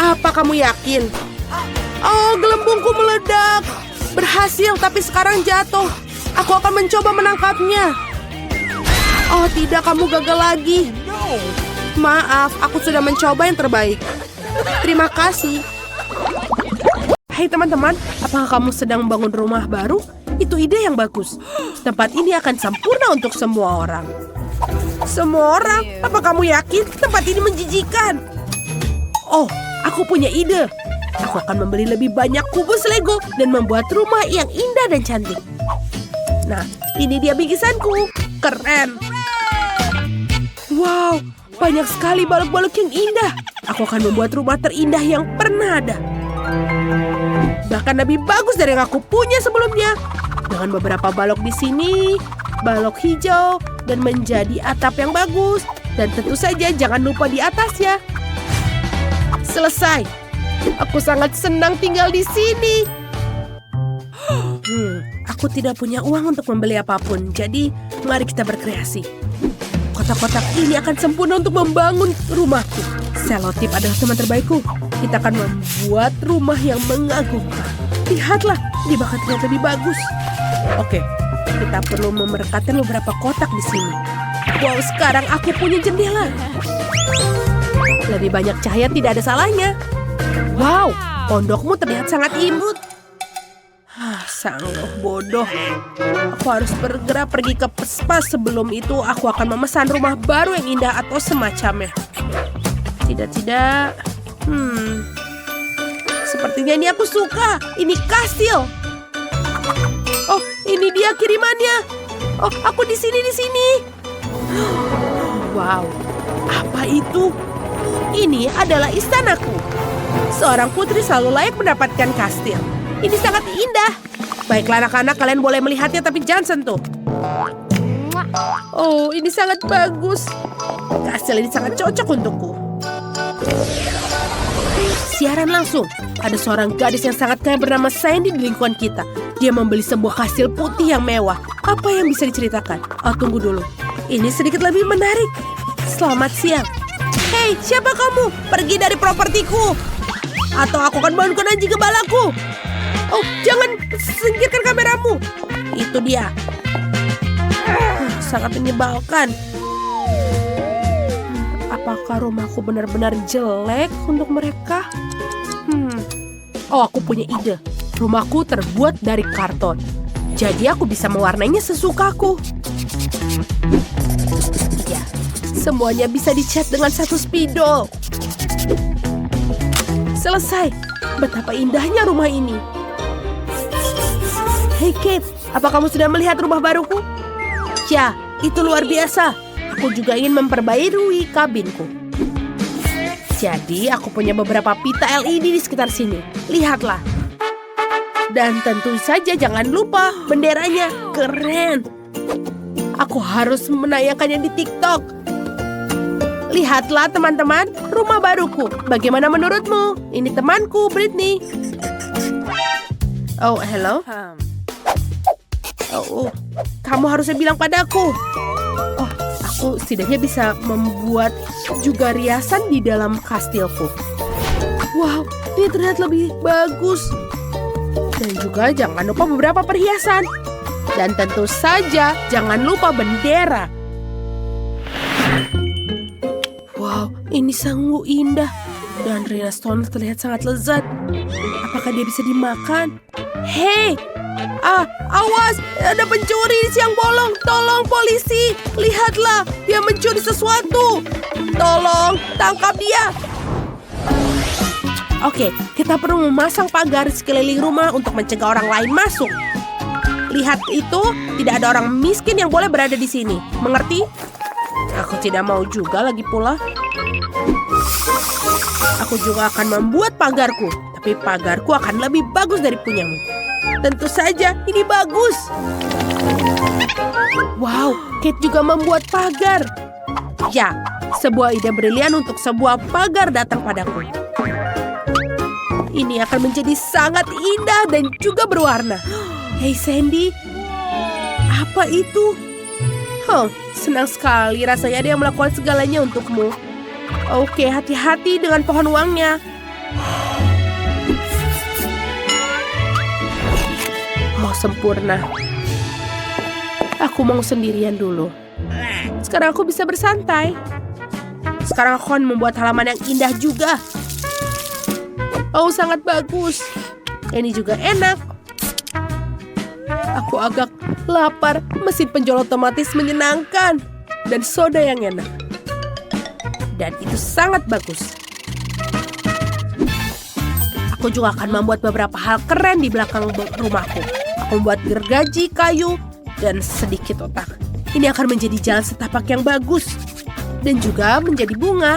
Apa kamu yakin? Oh, gelembungku meledak. Berhasil, tapi sekarang jatuh. Aku akan mencoba menangkapnya. Oh tidak, kamu gagal lagi. Maaf, aku sudah mencoba yang terbaik. Terima kasih. Hai teman-teman, apakah kamu sedang membangun rumah baru? Itu ide yang bagus. Tempat ini akan sempurna untuk semua orang. Semua orang? Apa kamu yakin? Tempat ini menjijikan. Oh, aku punya ide. Aku akan membeli lebih banyak kubus Lego dan membuat rumah yang indah dan cantik. Nah, ini dia bingkisanku. Keren. Wow, banyak sekali balok-balok yang indah. Aku akan membuat rumah terindah yang pernah ada. Bahkan lebih bagus dari yang aku punya sebelumnya. Dengan beberapa balok di sini, balok hijau, dan menjadi atap yang bagus. Dan tentu saja jangan lupa di atasnya. Selesai. Aku sangat senang tinggal di sini. Aku tidak punya uang untuk membeli apapun. Jadi, mari kita berkreasi. Kotak-kotak ini akan sempurna untuk membangun rumahku. Selotip adalah teman terbaikku. Kita akan membuat rumah yang mengagumkan. Lihatlah, Ini bakal terlihat lebih bagus. Oke, kita perlu memerekatkan beberapa kotak di sini. Wow, sekarang aku punya jendela. Lebih banyak cahaya tidak ada salahnya. Wow, pondokmu terlihat sangat imut. Sanggup bodoh. Aku harus segera pergi ke Pespa. Sebelum itu aku akan memesan rumah baru yang indah atau semacamnya. Tidak. Sepertinya ini aku suka. Ini kastil. Oh, ini dia kirimannya. Oh, aku di sini. Wow, apa itu? Ini adalah istanaku. Seorang putri selalu layak mendapatkan kastil. Ini sangat indah. Baiklah anak-anak, kalian boleh melihatnya tapi jangan sentuh. Oh, ini sangat bagus. Kastil ini sangat cocok untukku. Siaran langsung. Ada seorang gadis yang sangat kaya bernama Sandy di lingkungan kita. Dia membeli sebuah kastil putih yang mewah. Apa yang bisa diceritakan? Oh, tunggu dulu. Ini sedikit lebih menarik. Selamat siang. Hei, siapa kamu? Pergi dari propertiku. Atau aku akan bangunkan anjing gembalaku. Oh, jangan singkirkan kameramu. Itu dia. Sangat menyebalkan. Apakah rumahku benar-benar jelek untuk mereka? Oh, aku punya ide. Rumahku terbuat dari karton. Jadi aku bisa mewarnainya sesukaku. Ya, semuanya bisa dicat dengan satu spidol. Selesai. Betapa indahnya rumah ini. Hei Kate, apa kamu sudah melihat rumah baruku? Ya, itu luar biasa. Aku juga ingin memperbaiki kabinku. Jadi, aku punya beberapa pita LED di sekitar sini. Lihatlah. Dan tentu saja jangan lupa benderanya. Keren. Aku harus menayangkannya di TikTok. Lihatlah teman-teman, rumah baruku. Bagaimana menurutmu? Ini temanku, Britney. Oh, hello. Oh, kamu harusnya bilang padaku. Oh, aku setidaknya bisa membuat juga riasan di dalam kastilku. Wow, ini terlihat lebih bagus. Dan juga jangan lupa beberapa perhiasan. Dan tentu saja jangan lupa bendera. Wow, ini sungguh indah. Dan Rina Stone terlihat sangat lezat. Apakah dia bisa dimakan? Hei! Awas! Ada pencuri di siang bolong! Tolong polisi! Lihatlah! Dia mencuri sesuatu! Tolong! Tangkap dia! Oke, kita perlu memasang pagar di sekeliling rumah untuk mencegah orang lain masuk. Lihat itu, tidak ada orang miskin yang boleh berada di sini. Mengerti? Aku tidak mau juga lagi pula. Aku juga akan membuat pagarku. Tapi pagarku akan lebih bagus dari punyamu. Tentu saja, ini bagus. Wow, Kate juga membuat pagar. Ya, sebuah ide brilian untuk sebuah pagar datang padaku. Ini akan menjadi sangat indah dan juga berwarna. Hei Sandy, apa itu? Senang sekali rasanya dia melakukan segalanya untukmu. Oke, hati-hati dengan pohon uangnya. Oh, sempurna. Aku mau sendirian dulu. Sekarang aku bisa bersantai. Sekarang aku akan membuat halaman yang indah juga. Oh, sangat bagus. Ini juga enak. Aku agak lapar. Mesin penjual otomatis menyenangkan. Dan soda yang enak. Dan itu sangat bagus. Aku juga akan membuat beberapa hal keren di belakang rumahku. Aku membuat gergaji kayu dan sedikit otak. Ini akan menjadi jalan setapak yang bagus. Dan juga menjadi bunga.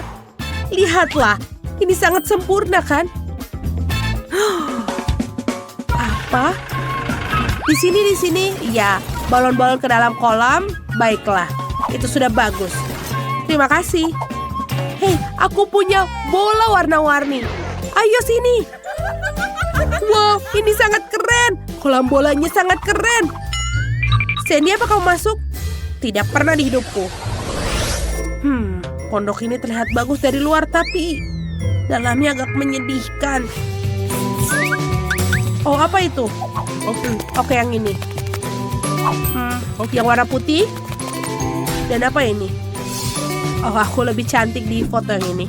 Lihatlah, ini sangat sempurna kan? Apa? Di sini. Ya, balon-balon ke dalam kolam. Baiklah, itu sudah bagus. Terima kasih. Hei, aku punya bola warna-warni. Ayo sini. Wow, ini sangat keren. Kolam bolanya sangat keren. Sandy, apa kamu masuk? Tidak pernah di hidupku. Pondok ini terlihat bagus dari luar, tapi dalamnya agak menyedihkan. Oh, apa itu? Oke, yang ini. Yang warna putih. Dan apa ini? Oh, aku lebih cantik di foto yang ini.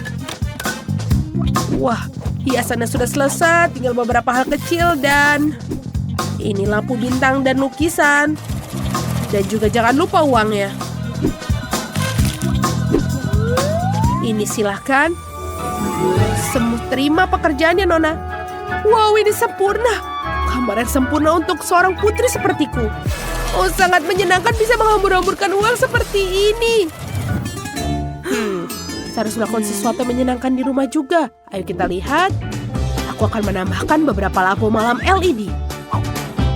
Wah, hiasannya sudah selesai. Tinggal beberapa hal kecil dan... Ini lampu bintang dan lukisan. Dan juga jangan lupa uangnya. Ini silahkan. Terima pekerjaannya, Nona. Wow, ini sempurna. Kamar yang sempurna untuk seorang putri sepertiku. Oh, sangat menyenangkan bisa menghambur-hamburkan uang seperti ini. Saya harus melakukan sesuatu yang menyenangkan di rumah juga. Ayo kita lihat. Aku akan menambahkan beberapa lampu malam LED.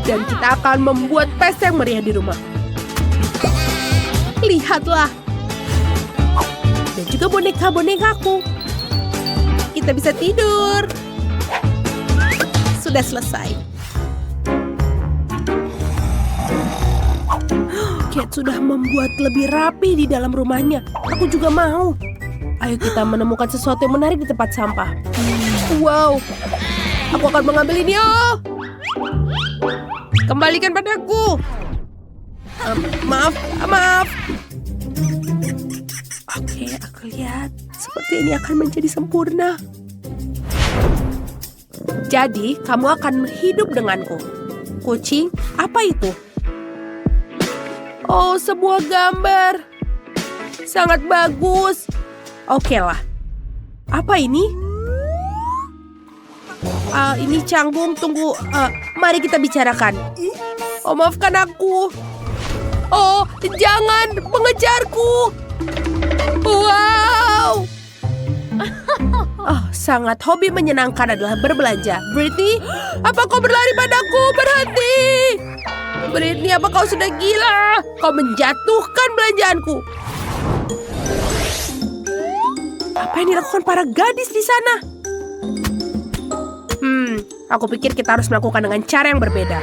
Dan kita akan membuat pesta yang meriah di rumah. Lihatlah. Dan juga boneka-bonekaku. Kita bisa tidur. Sudah selesai. Kate sudah membuat lebih rapi di dalam rumahnya. Aku juga mau. Ayo kita menemukan sesuatu yang menarik di tempat sampah. Wow. Aku akan mengambil ini. Oh. Kembalikan padaku. Maaf. Oke, aku lihat. Seperti ini akan menjadi sempurna. Jadi, kamu akan hidup denganku. Kucing, apa itu? Oh, sebuah gambar. Sangat bagus. Oke lah. Apa ini? Ini canggung, tunggu. Mari kita bicarakan. Oh, maafkan aku. Oh, jangan mengejarku. Wow. Oh, sangat hobi menyenangkan adalah berbelanja. Britney, apa kau berlari padaku? Berhenti. Britney, apa kau sudah gila? Kau menjatuhkan belanjaanku. Apa yang dilakukan para gadis di sana? Aku pikir kita harus melakukan dengan cara yang berbeda.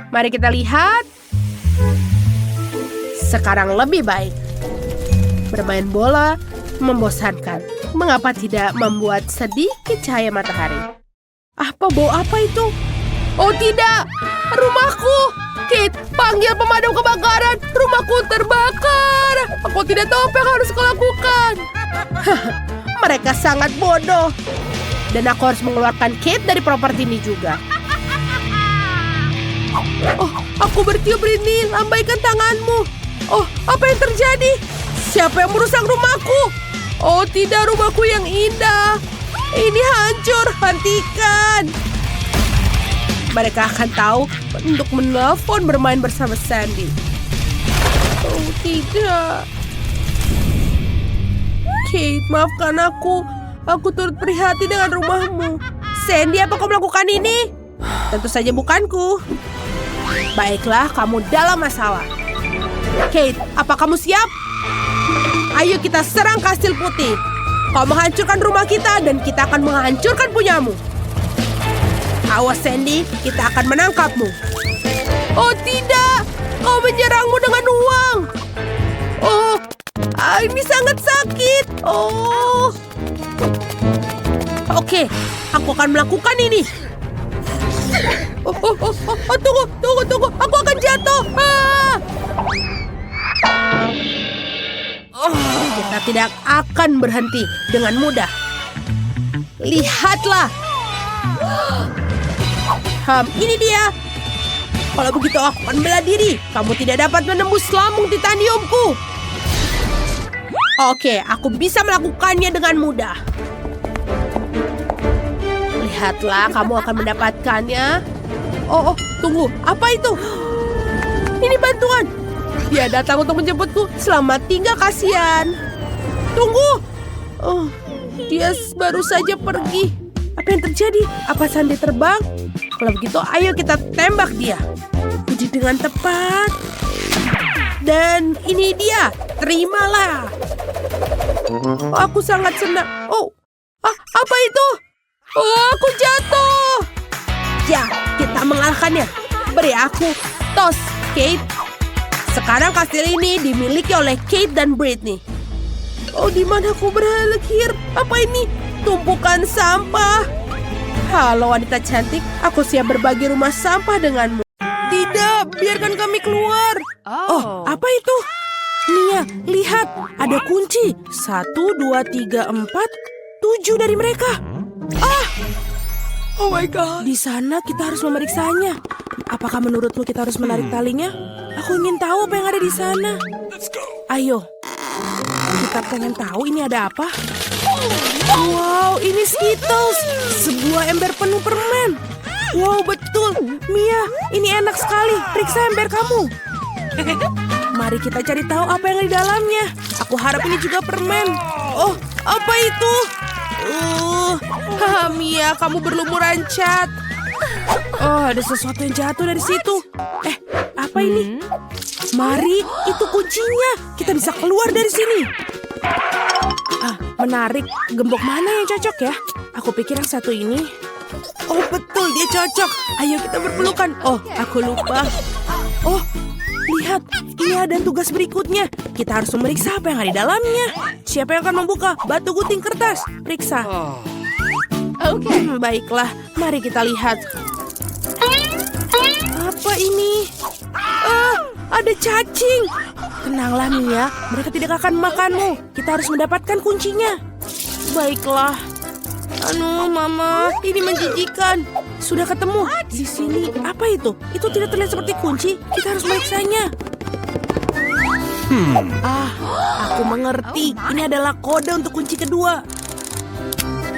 Mari kita lihat. Sekarang lebih baik. Bermain bola membosankan. Mengapa tidak membuat sedikit cahaya matahari? Bau apa itu? Oh tidak, rumahku. Kate, panggil pemadam kebakaran. Rumahku terbakar. Aku tidak tahu apa yang harus kulakukan. Mereka sangat bodoh. Dan aku harus mengeluarkan Kate dari properti ini juga. Oh, aku bertiup, Britney. Lambaikan tanganmu. Oh, apa yang terjadi? Siapa yang merusak rumahku? Oh tidak, rumahku yang indah. Ini hancur, hentikan. Mereka akan tahu untuk menelpon bermain bersama Sandy. Oh tidak. Kate, maafkan aku. Aku turut prihatin dengan rumahmu. Sandy, apa kau melakukan ini? Tentu saja bukanku. Baiklah, kamu dalam masalah. Kate, apa kamu siap? Ayo kita serang kastil putih. Kau menghancurkan rumah kita dan kita akan menghancurkan punyamu. Awas Sandy, kita akan menangkapmu. Oh tidak, kau menyerangmu dengan uang. Oh, ini sangat sakit. Oh. Oke, aku akan melakukan ini. Tunggu, aku akan jatuh. Kita tidak akan berhenti dengan mudah. Lihatlah. Ini dia. Kalau begitu aku akan bela diri. Kamu tidak dapat menembus lambung titaniumku. Oke, aku bisa melakukannya dengan mudah. Lihatlah, kamu akan mendapatkannya. Oh, tunggu. Apa itu? Ini bantuan. Dia datang untuk menjemputku. Selamat tinggal, kasihan. Tunggu. Oh, dia baru saja pergi. Apa yang terjadi? Apa Sandy terbang? Kalau begitu, ayo kita tembak dia. Uji dengan tepat. Dan ini dia. Terimalah. Oh, aku sangat senang. Oh, apa itu? Oh, aku jatuh. Ya, kita mengalahkannya. Beri aku tos, Kate. Sekarang kastil ini dimiliki oleh Kate dan Britney. Oh, di mana aku berakhir? Apa ini? Tumpukan sampah. Halo wanita cantik, aku siap berbagi rumah sampah denganmu. Tidak, biarkan kami keluar. Oh, apa itu? Mia, lihat, ada kunci. 1, 2, 3, 4, 7 dari mereka. Oh my God. Di sana kita harus memeriksanya. Apakah menurutmu kita harus menarik talinya? Aku ingin tahu apa yang ada di sana. Ayo, kita pengen tahu ini ada apa. Wow, ini Skittles. Sebuah ember penuh permen. Wow, betul. Mia, ini enak sekali. Periksa ember kamu. Mari kita cari tahu apa yang ada di dalamnya. Aku harap ini juga permen. Oh, apa itu? Mia, kamu berlumuran cat. Oh, ada sesuatu yang jatuh dari situ. Apa ini? Mari, itu kuncinya. Kita bisa keluar dari sini. Menarik. Gembok mana yang cocok ya? Aku pikir yang satu ini. Oh, betul, dia cocok. Ayo kita berpelukan. Oh, aku lupa. Oh, lihat. Ini ada tugas berikutnya. Kita harus memeriksa apa yang ada di dalamnya. Siapa yang akan membuka? Batu gunting kertas. Periksa. Oke. Baiklah, mari kita lihat. Apa ini? Ada cacing. Tenanglah Mia, mereka tidak akan memakanmu. Kita harus mendapatkan kuncinya. Baiklah. Mama, ini menjijikan. Sudah ketemu. Di sini, apa itu? Itu tidak terlihat seperti kunci. Kita harus meriksanya. Aku mengerti. Ini adalah kode untuk kunci kedua.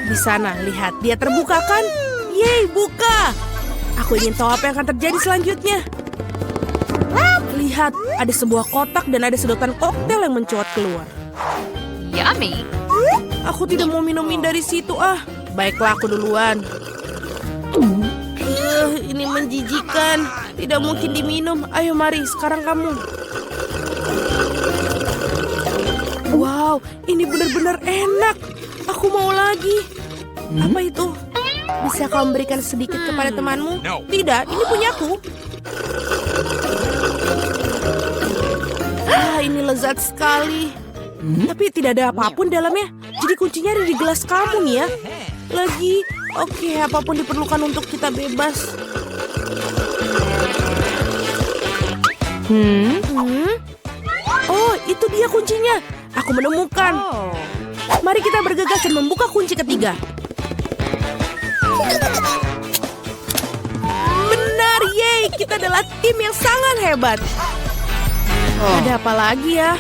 Di sana, lihat. Dia terbuka kan? Yeay, buka. Aku ingin tahu apa yang akan terjadi selanjutnya. Lihat, ada sebuah kotak dan ada sedotan koktail yang mencuat keluar. Yummy. Aku tidak mau minumin dari situ, Baiklah, aku duluan. Ini menjijikan. Tidak mungkin diminum. Ayo, mari. Sekarang kamu. Wow, ini benar-benar enak. Aku mau lagi. Apa itu? Bisa kau memberikan sedikit kepada temanmu? Tidak, ini punyaku. Ini lezat sekali. Tapi tidak ada apapun dalamnya. Jadi kuncinya ada di gelas kamu nih ya. Lagi, oke, apapun diperlukan untuk kita bebas. Oh, itu dia kuncinya. Aku menemukan. Mari kita bergegas dan membuka kunci ketiga. Benar, yeay. Kita adalah tim yang sangat hebat. Ada apa lagi ya?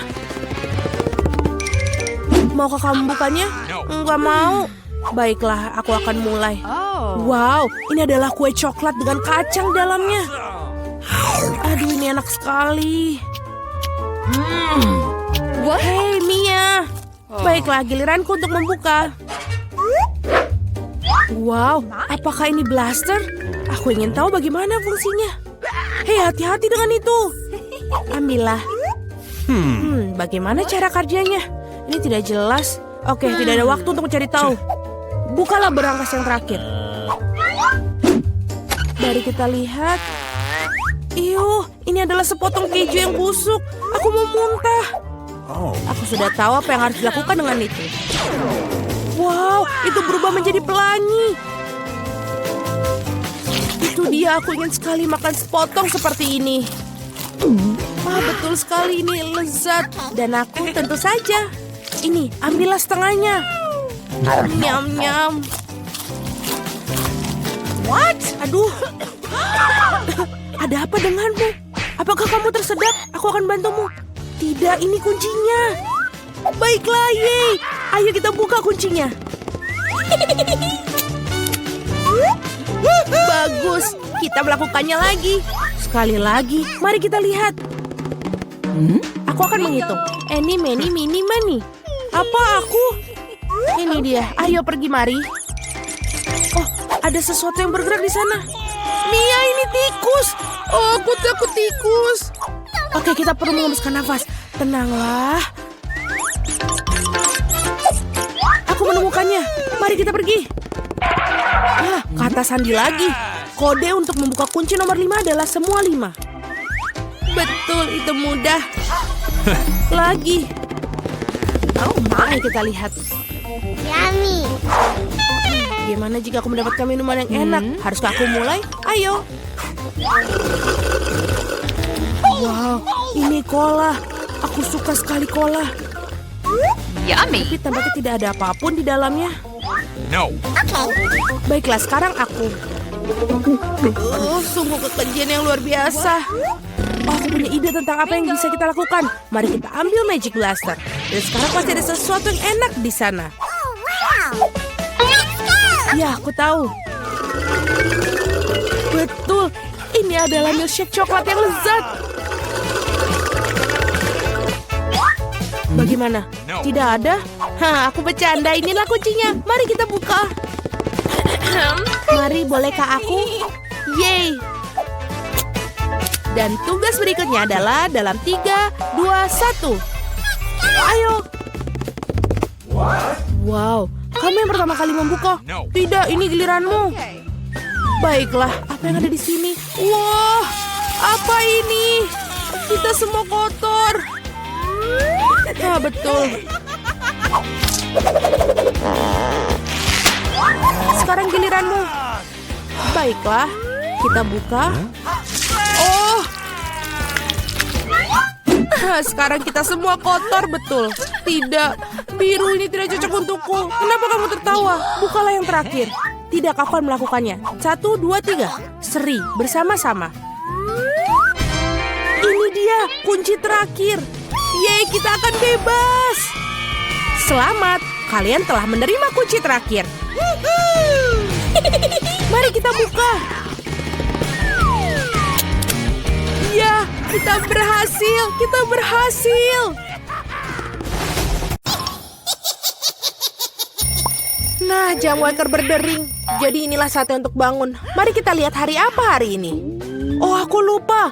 Maukah kamu bukanya? Enggak mau. Baiklah, aku akan mulai. Wow, ini adalah kue coklat dengan kacang dalamnya. Aduh, ini enak sekali. Hei, Mia. Baiklah, giliranku untuk membuka. Wow, apakah ini blaster? Aku ingin tahu bagaimana fungsinya. Hei, hati-hati dengan itu. Ambillah. Bagaimana cara kerjanya? Ini tidak jelas. Oke, tidak ada waktu untuk mencari tahu. Bukalah berangkas yang terakhir. Mari kita lihat. Ini adalah sepotong keju yang busuk. Aku mau muntah. Aku sudah tahu apa yang harus dilakukan dengan itu. Wow, itu berubah menjadi pelangi. Itu dia, aku ingin sekali makan sepotong seperti ini. Betul sekali, ini lezat. Dan aku tentu saja. Ini, ambillah setengahnya. Nyam-nyam. What? Aduh. Ada apa denganmu? Apakah kamu tersedak? Aku akan bantumu. Tidak, ini kuncinya. Baiklah, yeay. Ayo kita buka kuncinya. Bagus, kita melakukannya lagi. Sekali lagi, mari kita lihat. Aku akan menghitung. Eni, meni, mini, mani. Apa aku? Ini dia. Ayo pergi, mari. Oh, ada sesuatu yang bergerak di sana. Mia, ini tikus. Oh, aku takut tikus. Oke, kita perlu mengembuskan nafas. Tenanglah. Aku menemukannya. Mari kita pergi. Kata sandi lagi. Kode untuk membuka kunci nomor 5 adalah semua 5. Betul, itu mudah. Lagi. Mari kita lihat. Yummy. Bagaimana jika aku mendapatkan minuman yang enak? Haruskah aku mulai? Ayo. Wow, ini cola. Aku suka sekali cola. Yummy. Tapi tampaknya tidak ada apapun di dalamnya. Baiklah, sekarang aku. Sungguh kekejian yang luar biasa. Aku punya ide tentang apa yang bisa kita lakukan. Mari kita ambil Magic Blaster. Dan sekarang pasti ada sesuatu yang enak di sana. Ya, aku tahu. Betul, ini adalah milkshake coklat yang lezat. Bagaimana? Tidak ada? Hah, aku bercanda. Inilah kuncinya. Mari kita buka. Mari, bolehkah aku? Yeay. Dan tugas berikutnya adalah dalam 3, 2, 1. Ayo. Wow, kamu yang pertama kali membuka. Tidak, ini giliranmu. Baiklah, apa yang ada di sini? Wah, apa ini? Kita semua kotor. Ah, betul. Sekarang giliranmu. Baiklah, kita buka. Oh, sekarang kita semua kotor, betul. Tidak, biru ini tidak cocok untukku. Kenapa kamu tertawa? Bukalah yang terakhir. Tidak, aku akan melakukannya. 1, 2, 3. Seri, bersama-sama. Ini dia, kunci terakhir. Yeay, kita akan bebas. Selamat, kalian telah menerima kunci terakhir. Mari kita buka. Ya, kita berhasil. Kita berhasil. Nah, jam waker berdering. Jadi inilah saatnya untuk bangun. Mari kita lihat hari apa hari ini. Oh, aku lupa.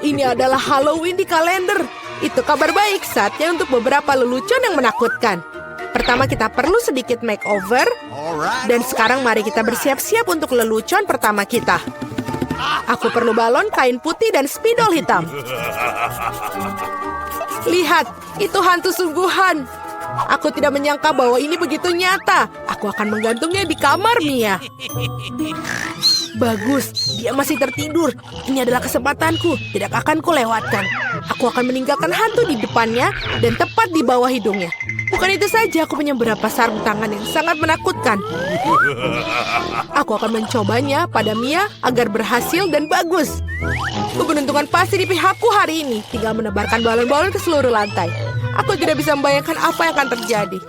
Ini adalah Halloween di kalender. Itu kabar baik, saatnya untuk beberapa lelucon yang menakutkan. Pertama kita perlu sedikit makeover. Dan sekarang mari kita bersiap-siap untuk lelucon pertama kita. Aku perlu balon, kain putih, dan spidol hitam. Lihat, itu hantu sungguhan. Aku tidak menyangka bahwa ini begitu nyata. Aku akan menggantungnya di kamar Mia. Bagus, dia masih tertidur. Ini adalah kesempatanku, tidak akan kulewatkan. Aku akan meninggalkan hantu di depannya dan tepat di bawah hidungnya. Bukan itu saja, aku punya beberapa sarung tangan yang sangat menakutkan. Aku akan mencobanya pada Mia agar berhasil dan bagus. Keberuntungan pasti di pihakku hari ini. Tinggal menebarkan balon-balon ke seluruh lantai. Aku tidak bisa membayangkan apa yang akan terjadi.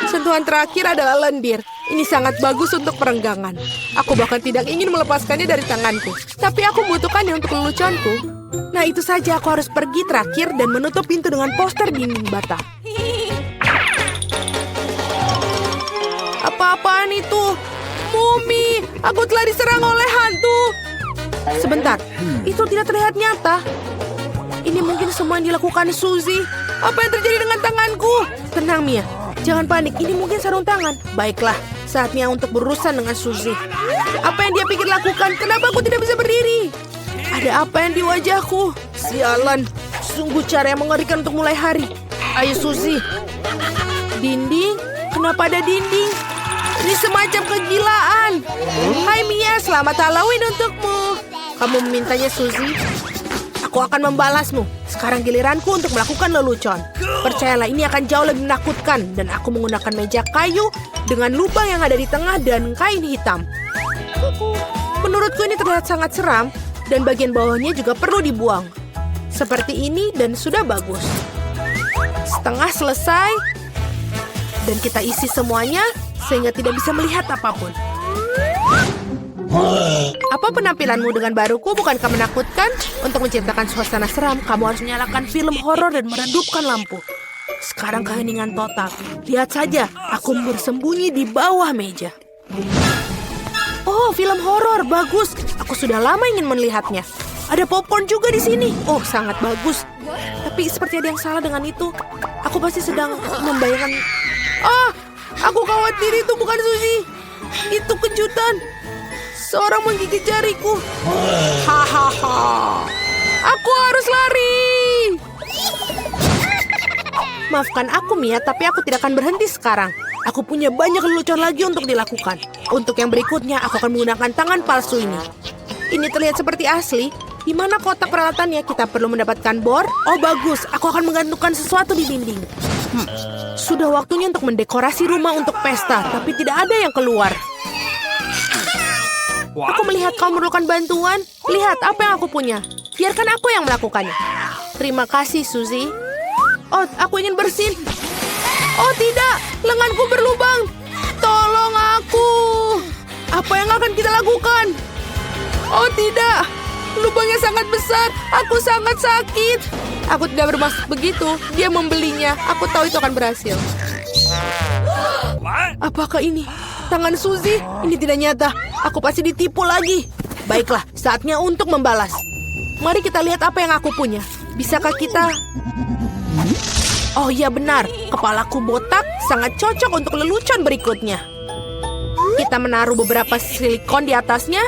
Sentuhan terakhir adalah lendir. Ini sangat bagus untuk perenggangan. Aku bahkan tidak ingin melepaskannya dari tanganku. Tapi aku membutuhkannya untuk leluconku. Nah, itu saja, aku harus pergi terakhir dan menutup pintu dengan poster dinding bata. Apa-apaan itu? Mumi, aku telah diserang oleh hantu. Sebentar, itu tidak terlihat nyata. Ini mungkin semua yang dilakukan Suzy. Apa yang terjadi dengan tanganku? Tenang, Mia. Jangan panik, ini mungkin sarung tangan. Baiklah, saatnya untuk berurusan dengan Suzy. Apa yang dia pikir lakukan? Kenapa aku tidak bisa berdiri? Ada apa yang di wajahku? Sialan, sungguh cara yang mengerikan untuk mulai hari. Ayo, Suzy. Dinding? Kenapa ada dinding? Ini semacam kegilaan. Hai Mia, selamat Halloween untukmu. Kamu memintanya, Suzy? Aku akan membalasmu. Sekarang giliranku untuk melakukan lelucon. Percayalah, ini akan jauh lebih menakutkan. Dan aku menggunakan meja kayu dengan lubang yang ada di tengah dan kain hitam. Menurutku ini terlihat sangat seram. Dan bagian bawahnya juga perlu dibuang. Seperti ini dan sudah bagus. Setengah selesai. Dan kita isi semuanya sehingga tidak bisa melihat apapun. Apa penampilanmu dengan baruku bukankah menakutkan? Untuk menciptakan suasana seram, kamu harus menyalakan film horor dan meredupkan lampu. Sekarang keheningan total. Lihat saja, aku bersembunyi di bawah meja. Oh, film horor, bagus. Aku sudah lama ingin melihatnya. Ada popcorn juga di sini. Oh, sangat bagus. Tapi seperti ada yang salah dengan itu. Aku pasti sedang membayangkan. Ah, aku khawatir itu bukan Suzy. Itu kejutan. Seorang menggigit jariku. Hahaha. Aku harus lari. Maafkan aku, Mia, tapi aku tidak akan berhenti sekarang. Aku punya banyak lelucon lagi untuk dilakukan. Untuk yang berikutnya, aku akan menggunakan tangan palsu ini. Ini terlihat seperti asli. Di mana kotak peralatannya? Kita perlu mendapatkan bor. Oh bagus, aku akan menggantungkan sesuatu di dinding. Sudah waktunya untuk mendekorasi rumah untuk pesta, tapi tidak ada yang keluar. Aku melihat kau memerlukan bantuan. Lihat apa yang aku punya. Biarkan aku yang melakukannya. Terima kasih, Suzy. Oh, aku ingin bersin. Oh tidak, lenganku berlubang. Tolong aku. Apa yang akan kita lakukan? Oh tidak, lubangnya sangat besar. Aku sangat sakit. Aku tidak bermaksud begitu. Dia membelinya. Aku tahu itu akan berhasil. Apakah ini tangan Suzy? Ini tidak nyata. Aku pasti ditipu lagi. Baiklah, saatnya untuk membalas. Mari kita lihat apa yang aku punya. Bisakah kita... Oh iya benar, kepalaku botak sangat cocok untuk lelucon berikutnya. Kita menaruh beberapa silikon di atasnya.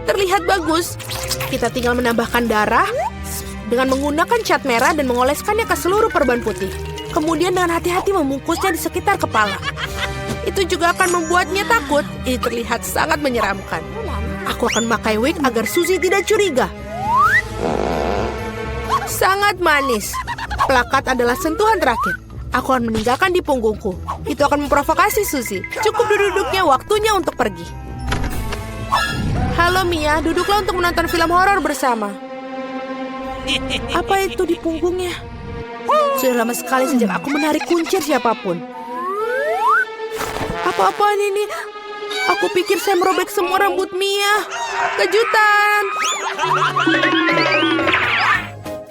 Terlihat bagus. Kita tinggal menambahkan darah dengan menggunakan cat merah dan mengoleskannya ke seluruh perban putih. Kemudian dengan hati-hati membungkusnya di sekitar kepala. Itu juga akan membuatnya takut. Ini terlihat sangat menyeramkan. Aku akan memakai wig agar Suzy tidak curiga. Sangat manis. Plakat adalah sentuhan terakhir. Aku akan meninggalkan di punggungku. Itu akan memprovokasi Suzy. Cukup duduknya, waktunya untuk pergi. Halo Mia, duduklah untuk menonton film horor bersama. Apa itu di punggungnya? Sudah lama sekali sejak aku menarik kuncir siapapun. Apa-apaan ini? Aku pikir saya merobek semua rambut Mia. Kejutan!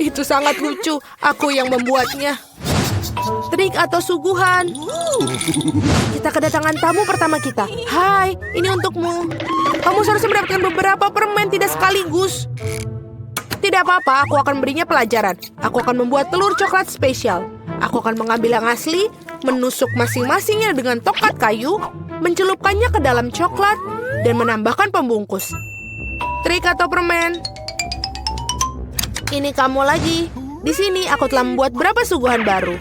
Itu sangat lucu. Aku yang membuatnya. Trik atau suguhan. Kita kedatangan tamu pertama kita. Hai, ini untukmu. Kamu seharusnya mendapatkan beberapa permen, tidak sekaligus. Tidak apa-apa, aku akan berinya pelajaran. Aku akan membuat telur coklat spesial. Aku akan mengambil yang asli, menusuk masing-masingnya dengan tokat kayu, mencelupkannya ke dalam coklat, dan menambahkan pembungkus. Trik atau permen? Ini kamu lagi. Di sini aku telah membuat beberapa suguhan baru.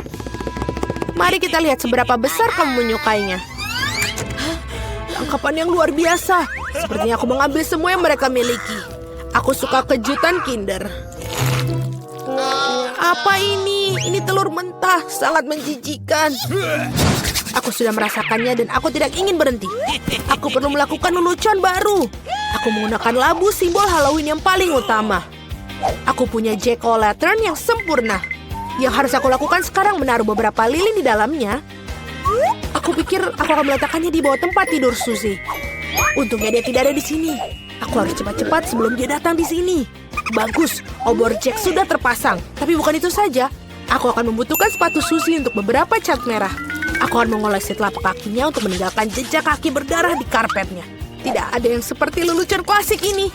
Mari kita lihat seberapa besar kamu menyukainya. Tangkapan yang luar biasa. Sepertinya aku mengambil semua yang mereka miliki. Aku suka kejutan Kinder. Apa ini? Ini telur mentah, sangat menjijikan. Aku sudah merasakannya dan aku tidak ingin berhenti. Aku perlu melakukan lelucon baru. Aku menggunakan labu, simbol Halloween yang paling utama. Aku punya jack-o'-lantern yang sempurna. Yang harus aku lakukan sekarang menaruh beberapa lilin di dalamnya. Aku pikir aku akan meletakkannya di bawah tempat tidur Suzy. Untungnya dia tidak ada di sini. Aku harus cepat-cepat sebelum dia datang di sini. Bagus, obor Jack sudah terpasang. Tapi bukan itu saja. Aku akan membutuhkan sepatu Suzy untuk beberapa cat merah. Aku akan mengolesi telapak kakinya untuk meninggalkan jejak kaki berdarah di karpetnya. Tidak ada yang seperti lelucon klasik ini.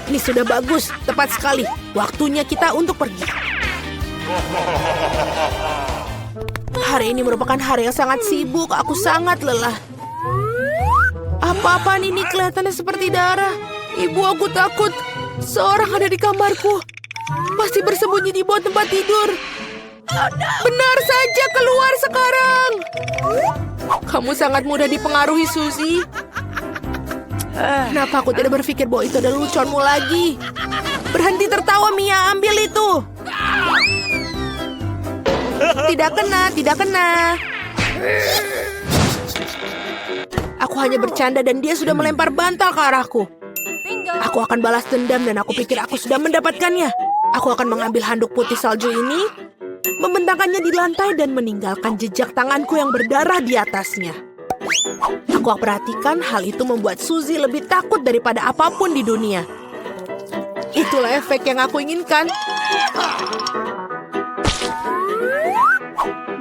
Ini sudah bagus, tepat sekali. Waktunya kita untuk pergi. Hari ini merupakan hari yang sangat sibuk. Aku sangat lelah. Apa-apaan ini kelihatannya seperti darah. Ibu, aku takut. Seorang ada di kamarku. Pasti bersembunyi di bawah tempat tidur. Benar saja, keluar sekarang. Kamu sangat mudah dipengaruhi, Suzy. Kenapa aku tidak berpikir bahwa itu adalah leluconmu lagi? Berhenti tertawa, Mia. Ambil itu. Tidak kena, tidak kena. Aku hanya bercanda dan dia sudah melempar bantal ke arahku. Aku akan balas dendam dan aku pikir aku sudah mendapatkannya. Aku akan mengambil handuk putih salju ini, membentangkannya di lantai dan meninggalkan jejak tanganku yang berdarah di atasnya. Aku perhatikan hal itu membuat Suzy lebih takut daripada apapun di dunia. Itulah efek yang aku inginkan.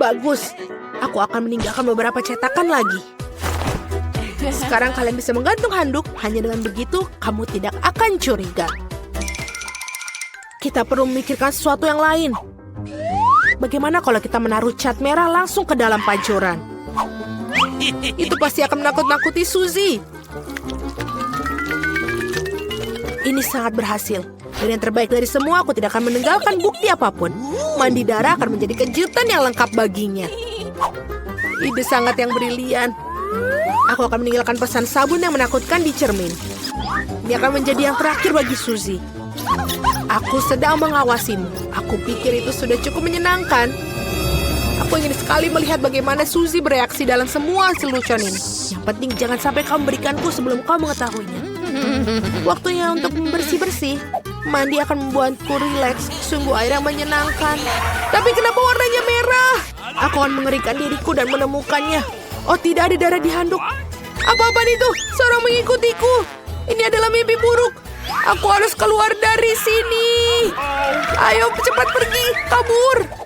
Bagus, aku akan meninggalkan beberapa cetakan lagi. Sekarang kalian bisa menggantung handuk. Hanya dengan begitu, kamu tidak akan curiga. Kita perlu memikirkan sesuatu yang lain. Bagaimana kalau kita menaruh cat merah langsung ke dalam pancuran? Itu pasti akan menakut-nakuti Suzy. Ini sangat berhasil. Dan yang terbaik dari semua, aku tidak akan meninggalkan bukti apapun. Mandi darah akan menjadi kejutan yang lengkap baginya. ide sangat yang brilian. Aku akan meninggalkan pesan sabun yang menakutkan di cermin. Ini akan menjadi yang terakhir bagi Suzy. Aku sedang mengawasimu. Aku pikir itu sudah cukup menyenangkan. Aku ingin sekali melihat bagaimana Suzy bereaksi dalam semua hasil lucuan ini. Yang penting jangan sampai kamu berikanku sebelum kau mengetahuinya. Waktunya untuk bersih-bersih. Mandi akan membuatku rileks. Sungguh air yang menyenangkan. Tapi kenapa warnanya merah? Aku akan mengerikan diriku dan menemukannya. Oh, tidak ada darah di handuk. Apa-apaan itu? Seorang mengikutiku. Ini adalah mimpi buruk. Aku harus keluar dari sini. Ayo cepat pergi, kabur.